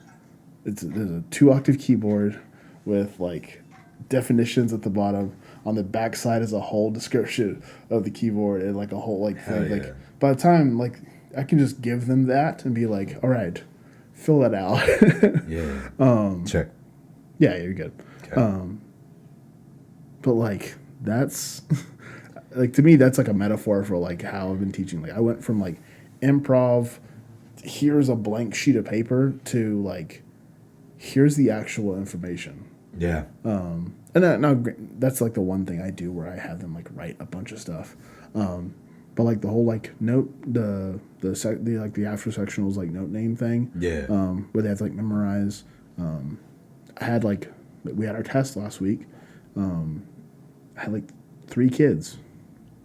there's a 2 octave keyboard with like definitions at the bottom. On the back side is a whole description of the keyboard and like a whole like thing.
Yeah.
Like by the time like I can just give them that and be like, all right, fill that out.
Yeah. Check.
Yeah, you're good.
Okay.
But like that's like to me that's like a metaphor for like how I've been teaching. Like I went from like improv, here's a blank sheet of paper, to like, here's the actual information.
Yeah.
And that, now that's like the one thing I do where I have them like write a bunch of stuff. But like the whole like note the like the after sectionals like note name thing.
Yeah.
Where they have to like memorize. I had like we had our test last week. I had like three kids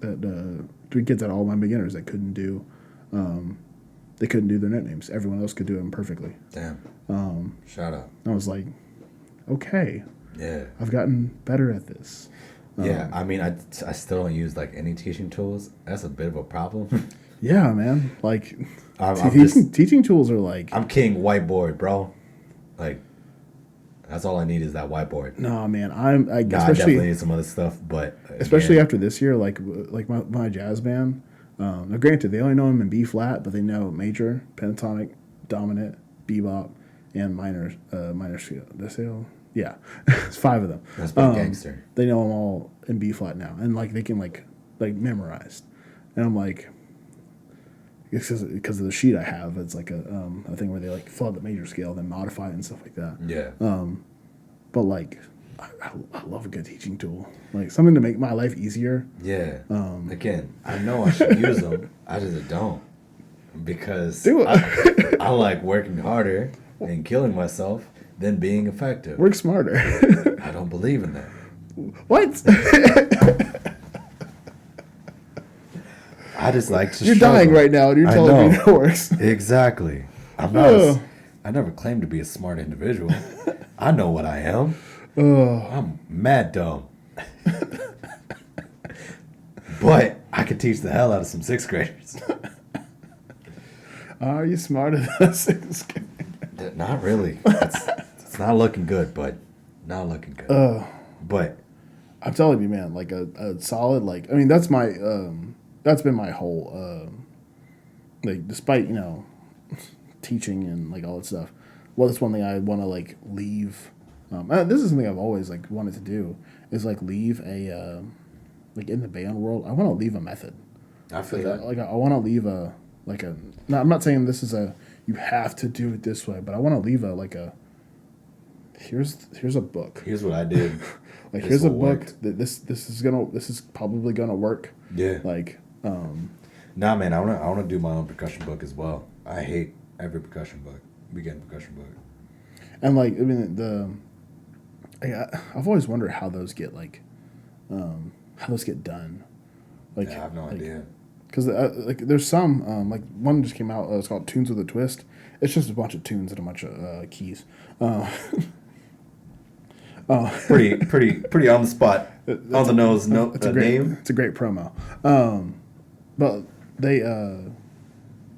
at all my beginners that couldn't do their note names. Everyone else could do them perfectly.
Damn. Shout out.
I was like, okay,
Yeah.
I've gotten better at this.
Yeah. I mean, I still don't use like any teaching tools. That's a bit of a problem.
Yeah, man. Like,
I'm
teaching tools are like.
I'm king whiteboard, bro. Like, that's all I need is that whiteboard.
No, man.
I definitely need some other stuff, but
especially after this year, like my jazz band. Now, granted, they only know them in B flat, but they know major, pentatonic, dominant, bebop, and minor scale. The scale, yeah, it's 5 of them.
That's pretty gangster.
They know them all in B flat now, and like they can like memorized. And I'm like, it's because of the sheet I have. It's like a thing where they like fill out the major scale, then modify it and stuff like that.
Yeah.
But like, I love a good teaching tool, like something to make my life easier.
Yeah. Again, I know I should use them. I just don't, because I like working harder and killing myself than being effective.
Work smarter.
I don't believe in that.
What?
I just like to.
You're
struggle.
dying right now, and you're telling me it works.
Exactly. I'm not. I never claimed to be a smart individual. I know what I am. I'm mad dumb. But I could teach the hell out of some 6th graders.
Are you smarter than a 6th grader?
Not really. It's not looking good, but not looking good. But
I'm telling you, man, like a solid, like, I mean, that's my that's been my whole like, despite, you know, teaching and like all that stuff. Well, that's one thing I want to like leave. This is something I've always like wanted to do, is like leave a like in the band world. I want to leave a method.
I feel
like,
that.
like I want to leave a like a. No, I'm not saying this is a you have to do it this way, but I want to leave a like a. Here's a book.
Here's what I did.
Like, here's a book that this is probably gonna work.
Yeah.
Like.
Nah, man, I wanna do my own percussion book as well. I hate every percussion book. Weekend percussion book.
And like, I mean, I've always wondered how those get like, how those get done. Like,
yeah, I have no idea.
Because like, there's some like one just came out. It's called Tunes with a Twist. It's just a bunch of tunes and a bunch of keys. Pretty on the spot, on the nose. It's a great name. It's a great promo. But they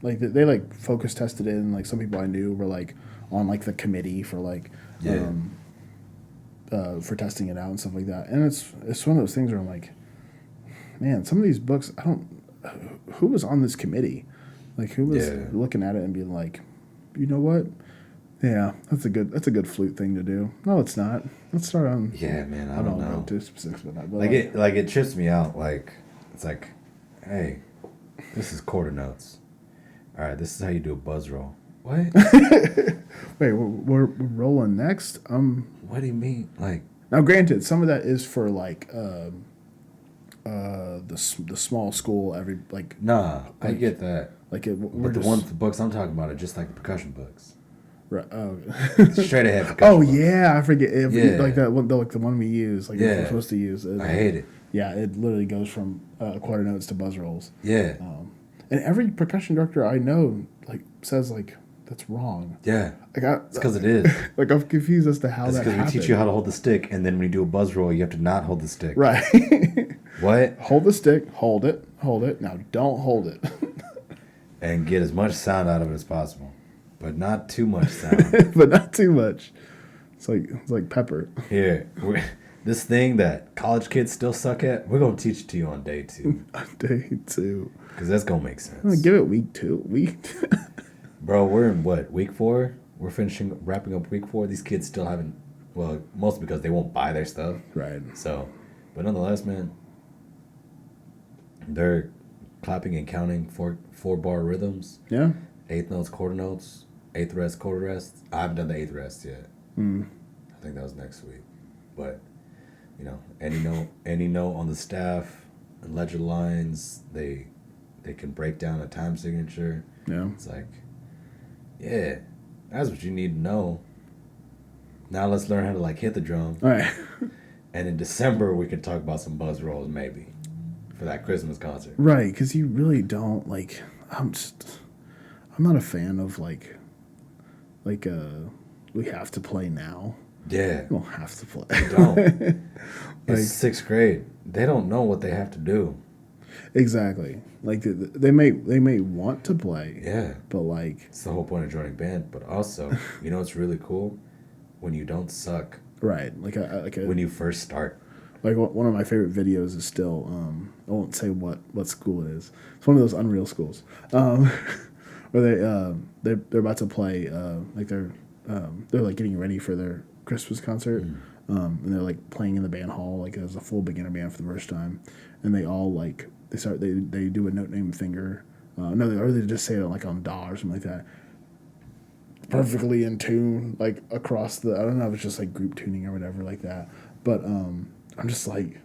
they like focus tested it, and like some people I knew were like on like the committee for like for testing it out and stuff like that. And it's one of those things where I'm like, man, some of these books who was on this committee, like who was looking at it and being like, you know what? Yeah, that's a good flute thing to do. No, it's not. Let's start on.
Yeah, man, I don't know.
Too specifics about that, but
it trips me out. Like, it's like, hey, this is quarter notes. All right, this is how you do a buzz roll. What?
Wait, we're rolling next.
What do you mean? Like,
now, granted, some of that is for like the small school.
Nah, I get that.
Like
but the books I'm talking about are just like the percussion books.
Right.
Straight ahead.
Oh books. Yeah, I forget. Like that one, like the one we use. Like we're supposed to use.
I hate it.
Yeah, it literally goes from quarter notes to buzz rolls.
Yeah.
And every percussion director I know like says like that's wrong.
Yeah.
Like
it's because it is.
Like I'm confused as to how that happened.
Because we teach you how to hold the stick, and then when you do a buzz roll, you have to not hold the stick.
Right.
What?
Hold the stick. Hold it. Now don't hold it.
And get as much sound out of it as possible, but not too much sound.
But not too much. It's like pepper.
Here, this thing that college kids still suck at, we're gonna teach it to you on day 2.
Day 2.
Because that's gonna make sense.
I'm gonna give it week 2.
Bro, we're in what, week 4? We're wrapping up week 4. These kids still haven't. Well, mostly because they won't buy their stuff.
Right.
So, but nonetheless, man, they're
clapping and counting four bar rhythms,
Yeah.
eighth notes, quarter notes, eighth rest, quarter rest. I haven't done the eighth rest yet. I think that was next week. But any note on the staff and ledger lines, they can break down a time signature.
Yeah.
It's like, yeah, that's what you need to know. Now let's learn how to like hit the drum.
All right.
And in December we can talk about some buzz rolls maybe for that Christmas concert.
Right, because you really don't like. I'm not a fan of like we have to play now.
Yeah,
We don't have to play.
they don't.
Like-
It's sixth grade. They don't know what they have to do.
Exactly. Like they may want to play.
Yeah,
But like,
it's the whole point of joining band. But also, it's really cool when you don't suck
right,
when you first start.
like one of my favorite videos is still I won't say what school it is. It's one of those Unreal schools where they're about to play like they're like getting ready for their Christmas concert and they're like playing in the band hall like as a full beginner band for the first time, and they all like they do a note name finger or they just say it like on da or something like that, perfectly in tune like across the, I don't know if it's just like group tuning or whatever like that, but I'm just like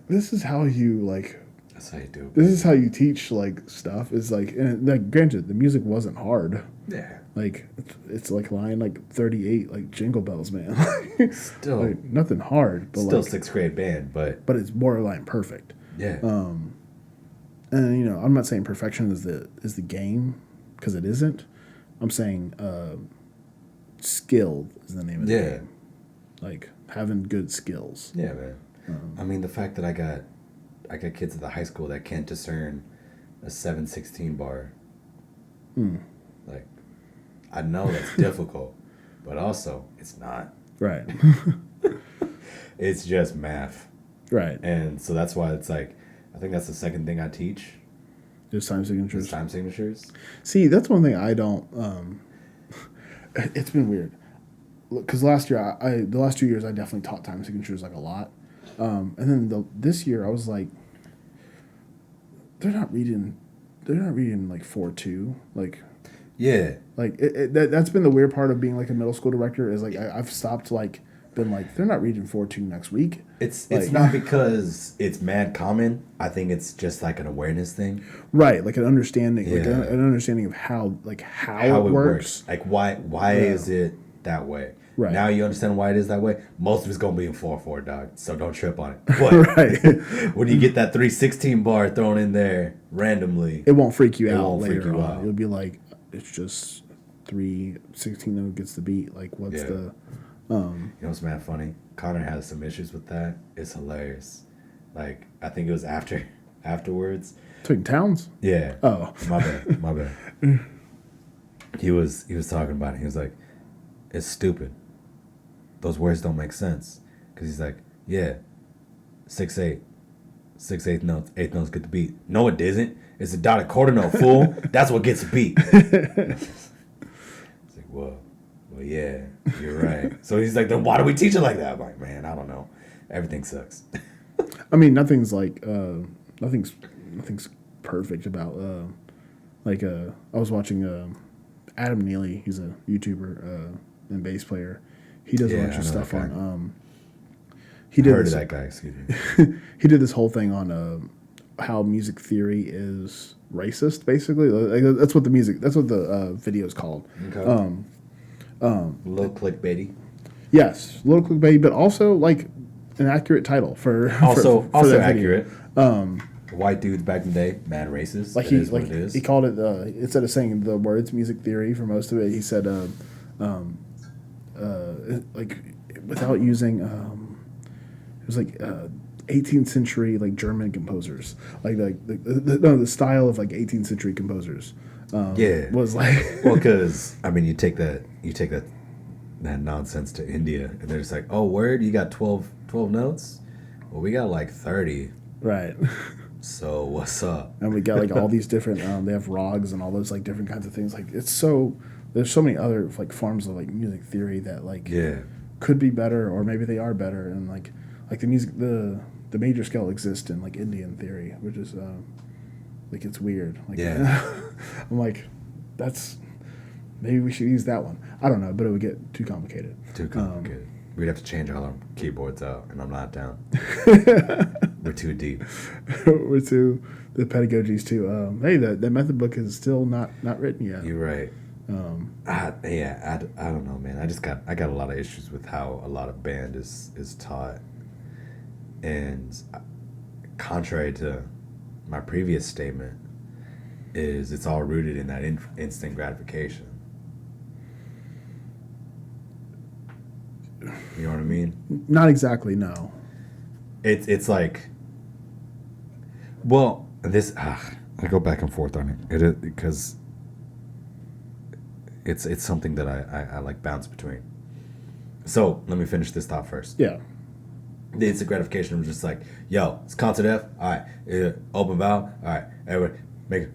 this is how you like,
That's how you do.
this is how you teach like stuff is like, and like granted the music wasn't hard,
Yeah,
like it's like line like 38 like Jingle Bells, man.
still
Like nothing hard, but
still
like
sixth grade band, but
but it's borderline perfect.
yeah,
And I'm not saying perfection is the game, because it isn't. I'm saying skill is the name of the
Yeah.
game. Like having good skills.
yeah, man. I mean, the fact that I got kids at the high school that can't discern a 7/16 bar. Like, I know that's difficult, but also it's not.
Right.
It's just math,
Right.
and so that's why it's like, I think that's the second thing I teach
Just time
is
signatures.
time signatures.
See, that's one thing I don't. It's been weird, because last year the last 2 years I definitely taught time signatures like a lot, and then this year I was like, they're not reading like 4/2 like.
Yeah,
Like that's been the weird part of being like a middle school director is like I've stopped like been like they're not reading 4/2 next week.
it's
Like-
not because it's mad common. I think it's just like an awareness thing.
Right, like an understanding, like
Yeah.
an understanding of how
How
it works.
Like why is it that way?
Right.
Now you understand why it is that way. Most of it's gonna be in 4/4, dog. So don't trip on it. But
Right,
when you get that 3/16 bar thrown in there randomly,
it won't freak you
It
out
won't freak
later
you
on.
out.
You'll be like, it's just 3/16 note gets the beat. Like what's
Yeah.
the
you know what's mad funny? Connor has some issues with that. It's hilarious. Like, I think it was afterwards.
Twin Towns?
Yeah.
Oh,
My bad. He was talking about it. He was like, it's stupid. Those words don't make sense. Because he's like, yeah, 6/8. 6/8 notes. 8th notes get the beat. No, it isn't. It's a dotted quarter note, fool. That's what gets the beat. It's like, well, yeah, you're right. So he's like, then why do we teach it like that? I'm like, man, I don't know. Everything sucks.
I mean nothing's like nothing's perfect about I was watching Adam Neely. He's a YouTuber and bass player. He does a
Yeah,
bunch
I
of
know
stuff
that guy.
on. He did
Heard
this,
of that guy, excuse me.
he did this whole thing on how music theory is racist. Basically, like, that's what the video is called.
Okay. A little clickbaity.
Yes, a little clickbait, but also like an accurate title for
Also
for that video.
accurate. White dudes back in the day, mad racist.
Like
It is what it is.
he called it instead of saying the words music theory for most of it, he said like without using it was like 18th century like German composers, like the style of like 18th century composers.
Yeah.
Was like
Well, because I mean, you take that nonsense to India, and they're just like, oh, word, you got 12 notes. Well, we got like 30.
right.
So what's up?
And we got like all these different they have rogs and all those like different kinds of things. Like there's so many other like forms of like music theory that like
Yeah.
could be better, or maybe they are better, and like the music the major scale exists in like Indian theory, which is Like it's weird. Like,
Yeah.
I'm like, maybe we should use that one. I don't know, but it would get too complicated.
Too complicated. We'd have to change all our keyboards out, and I'm not down. We're too deep.
We're too. The pedagogy's too. Hey, the method book is still not written yet.
You're right. I don't know, man. I got a lot of issues with how a lot of band is taught, and contrary to my previous statement, is it's all rooted in that instant gratification. You know what I mean?
Not exactly. No.
It's like, well, this I go back and forth on it because it's something that I like bounce between. So let me finish this thought first.
Yeah.
The instant gratification was just like, yo, it's concert F. All right, open valve. All right, everybody make it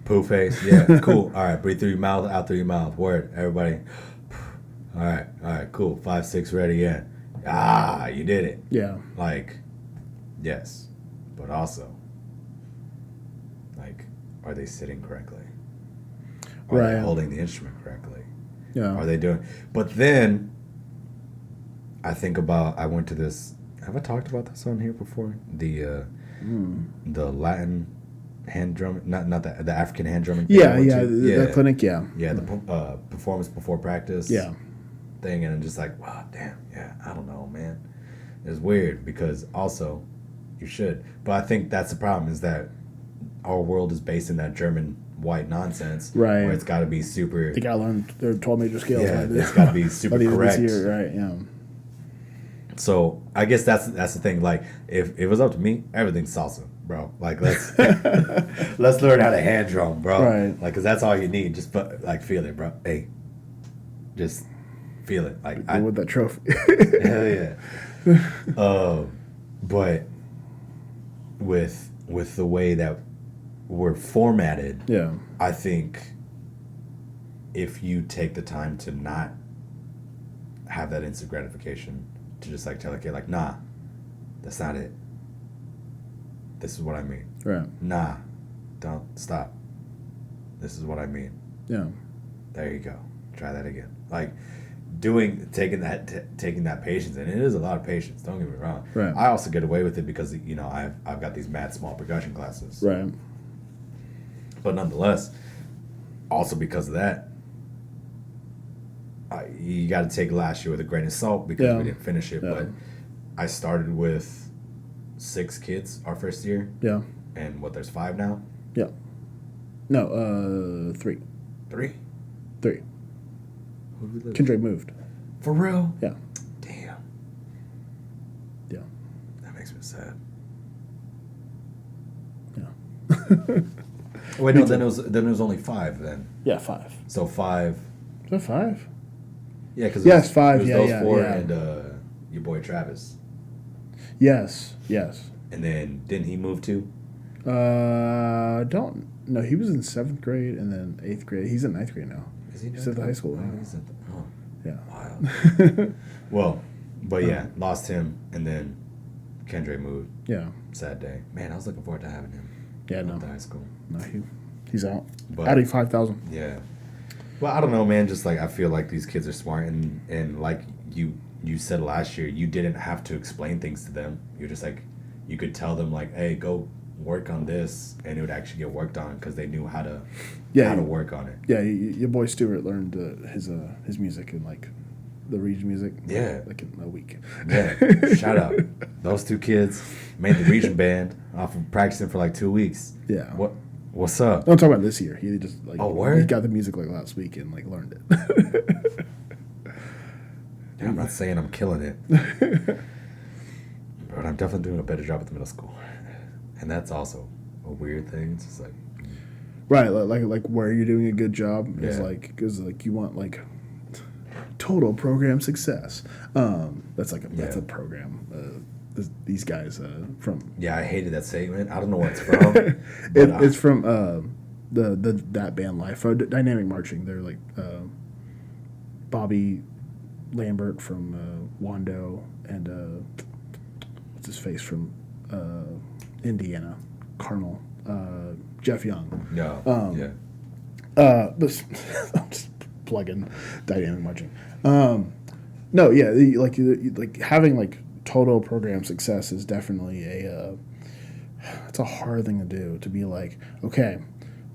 poo face. Yeah, cool. All right, breathe through your mouth, out through your mouth. Word, everybody. All right, cool. 5, 6, ready, yeah. You did it.
Yeah.
Like, yes, but also, like, are they sitting correctly? Are they holding the instrument correctly?
Yeah.
Are they doing? But then, I think about. I went to this. Have I talked about this on here before? The Latin hand drumming, not the African hand drumming.
Yeah, the clinic. Yeah.
Yeah, the performance before practice.
Yeah.
Thing, and I'm just like, wow, damn, yeah, I don't know, man. It's weird because also, you should, but I think that's the problem is that our world is based in that German white nonsense,
right?
Where it's got to be super.
They got to learn their 12 major scales.
Yeah, it's got to be super correct,
right? Yeah.
So I guess that's the thing. Like, if it was up to me, everything's salsa, bro. Like, let's let's learn how to hand drum, bro.
Right.
Like, cause that's all you need. Just feel it, bro. Hey, just. Feel it like
with that trophy.
Hell yeah. But with the way that we're formatted,
yeah,
I think if you take the time to not have that instant gratification, to just like tell a kid like, nah, that's not it. This is what I mean.
Right.
Nah, don't stop. This is what I mean.
Yeah.
There you go. Try that again. Like. Taking that patience, and it is a lot of patience. Don't get me wrong.
Right.
I also get away with it because I've got these mad small percussion classes.
Right.
But nonetheless, also because of that, you got to take last year with a grain of salt because we didn't finish it. Yeah. But I started with 6 kids our first year.
Yeah.
And there's 5 now.
Yeah. No, 3.
3.
3. Kendra moved.
For real?
Yeah.
Damn.
Yeah.
That makes me sad.
Yeah.
Wait, no. Then it was only 5 then.
Yeah, 5.
So 5.
Is that 5?
Yeah, because
5.
It was those 4
yeah.
and your boy Travis.
Yes.
And then didn't he move too?
Don't. No, he was in 7th grade and then 8th grade. He's in 9th grade now. He's at the high school now.
Yeah.
Wild.
Well, but yeah, lost him, and then Kendra moved.
Yeah.
Sad day. Man, I was looking forward to having him.
Yeah, no.
At the high school.
No, he's out. Adding 5,000.
Yeah. Well, I don't know, man. Just like I feel like these kids are smart, and like you said last year, you didn't have to explain things to them. You're just like, you could tell them like, hey, go work on this, and it would actually get worked on because they knew how to work on it.
Yeah, your boy Stuart learned his music in like the region music.
Yeah,
like in a week.
Yeah, shout out those 2 kids made the region band off of practicing for like 2 weeks.
Yeah.
What's up?
Don't talk about this year. He just like
word?
He got the music like last week and like learned it.
Yeah, I'm not saying I'm killing it, but I'm definitely doing a better job at the middle school. And that's also a weird thing. It's just like,
right, like where you're doing a good job is like because like you want like total program success. That's a program. These guys from.
Yeah, I hated that statement. I don't know where it's from.
It's from that band Life Dynamic Marching. They're like Bobby Lambert from Wando and what's his face from. Indiana, Carnal. Jeff Young.
No. Yeah.
But I'm just plugging dynamic marching. No, yeah, like having like total program success is definitely it's a hard thing to do. To be like, okay,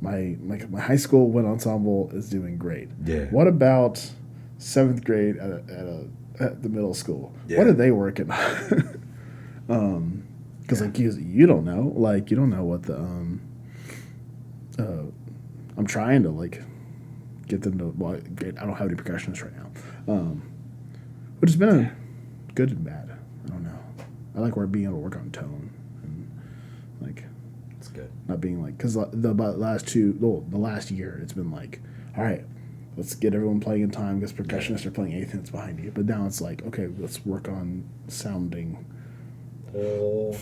my high school wind ensemble is doing great.
Yeah.
What about 7th grade at the middle school?
Yeah.
What are they working on? Because like you don't know, like you don't know what the I'm trying to like get them to. Well, I don't have any percussionists right now, which has been a good and bad. I don't know. I like being able to work on tone and like
It's good.
not being like because the last year it's been like, all right, let's get everyone playing in time because percussionists are playing eighth notes behind you. But now it's like, okay, let's work on sounding.
Get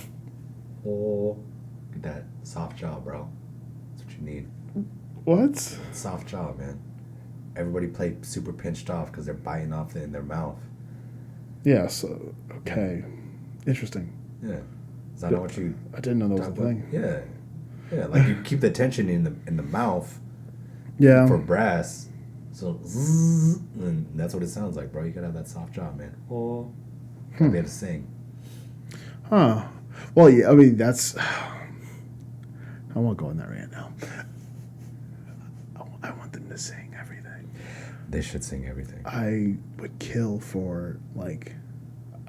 that soft jaw, bro. That's what you need.
What?
Soft jaw, man. Everybody play super pinched off because they're biting off in their mouth.
Yeah. So okay, interesting.
Yeah. Is that not what you?
I didn't know that was a
talk about?
thing.
Yeah. Yeah. Like you keep the tension in the mouth.
Yeah.
For brass. So zzz, and that's what it sounds like, bro. You gotta have that soft jaw, man. Oh. Gotta be able to sing.
Huh. Well, yeah. I mean, that's. I won't go in that rant now. I want them to sing everything.
They should sing everything.
I would kill for like.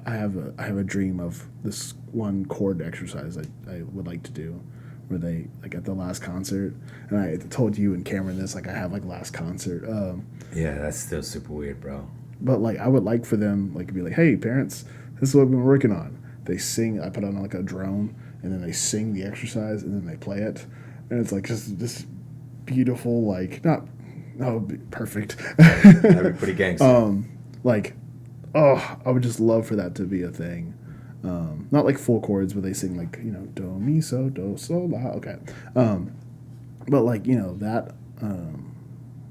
I have a dream of this one chord exercise I would like to do, where they like at the last concert, and I told you and Cameron this, like I have like last concert.
Yeah, that's still super weird, bro.
But like I would like for them like to be like, hey parents, this is what we've been working on. They sing. I put on like a drone, and then they sing the exercise, and then they play it, and it's like just this beautiful like perfect.
That'd be pretty gangster.
Like, oh, I would just love for that to be a thing. Not like full chords where they sing like, you know, do, mi, so, do, so, la, okay. But like, you know,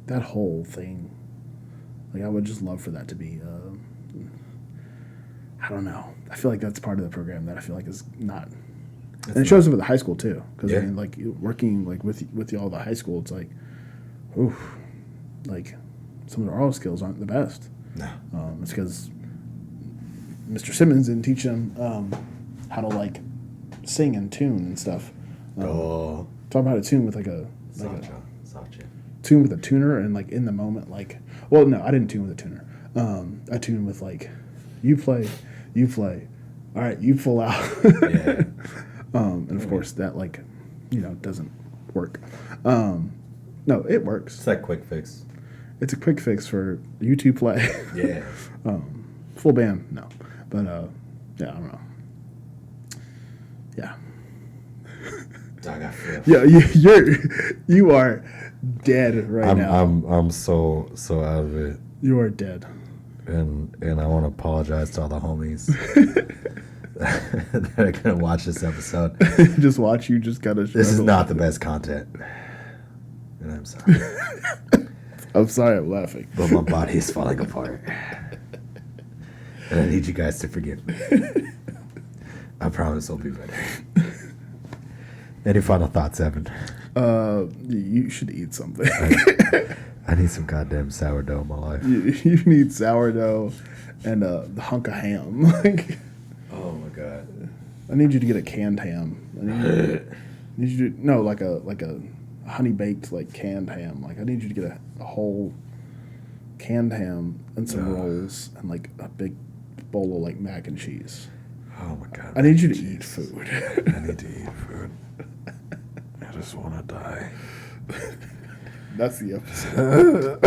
that whole thing, like I would just love for that to be, I don't know. I feel like that's part of the program that I feel like is not, and it shows up at the high school too. Because I mean, like working like with y'all at the high school, it's like, oof, like some of the oral skills aren't the best.
No.
It's because Mr. Simmons didn't teach them how to like sing and tune and stuff. Talk about how to tune with like a
soft jaw.
Tune with a tuner and like in the moment, like, well, no, I didn't tune with a tuner. I tuned with like, you play, all right, you pull out.
Yeah.
And of course that like, you know, doesn't work. No, it works.
It's that quick fix.
It's a quick fix for you to play.
Yeah.
Full band, no. But yeah, I don't know. Yeah.
Dog, I feel.
Yeah, you are dead right now.
I'm so out of it,
You are dead.
and I want to apologize to all the homies that are gonna watch this episode.
Just watch you just gotta.
This is not the best content, and I'm sorry,
I'm sorry, I'm laughing.
but my body is falling apart, and I need you guys to forgive me. I promise I'll be better. Any final thoughts, Evan?
You should eat something.
I need some goddamn sourdough in my life.
You need sourdough and a hunk of ham. Like,
Oh my god.
I need you to get a canned ham. I need you to like a honey baked like canned ham. Like I need you to get a whole canned ham and some rolls and like a big bowl of like mac and cheese.
Oh my god.
I need you to eat food.
I need to eat food. I just want to die.
That's the episode.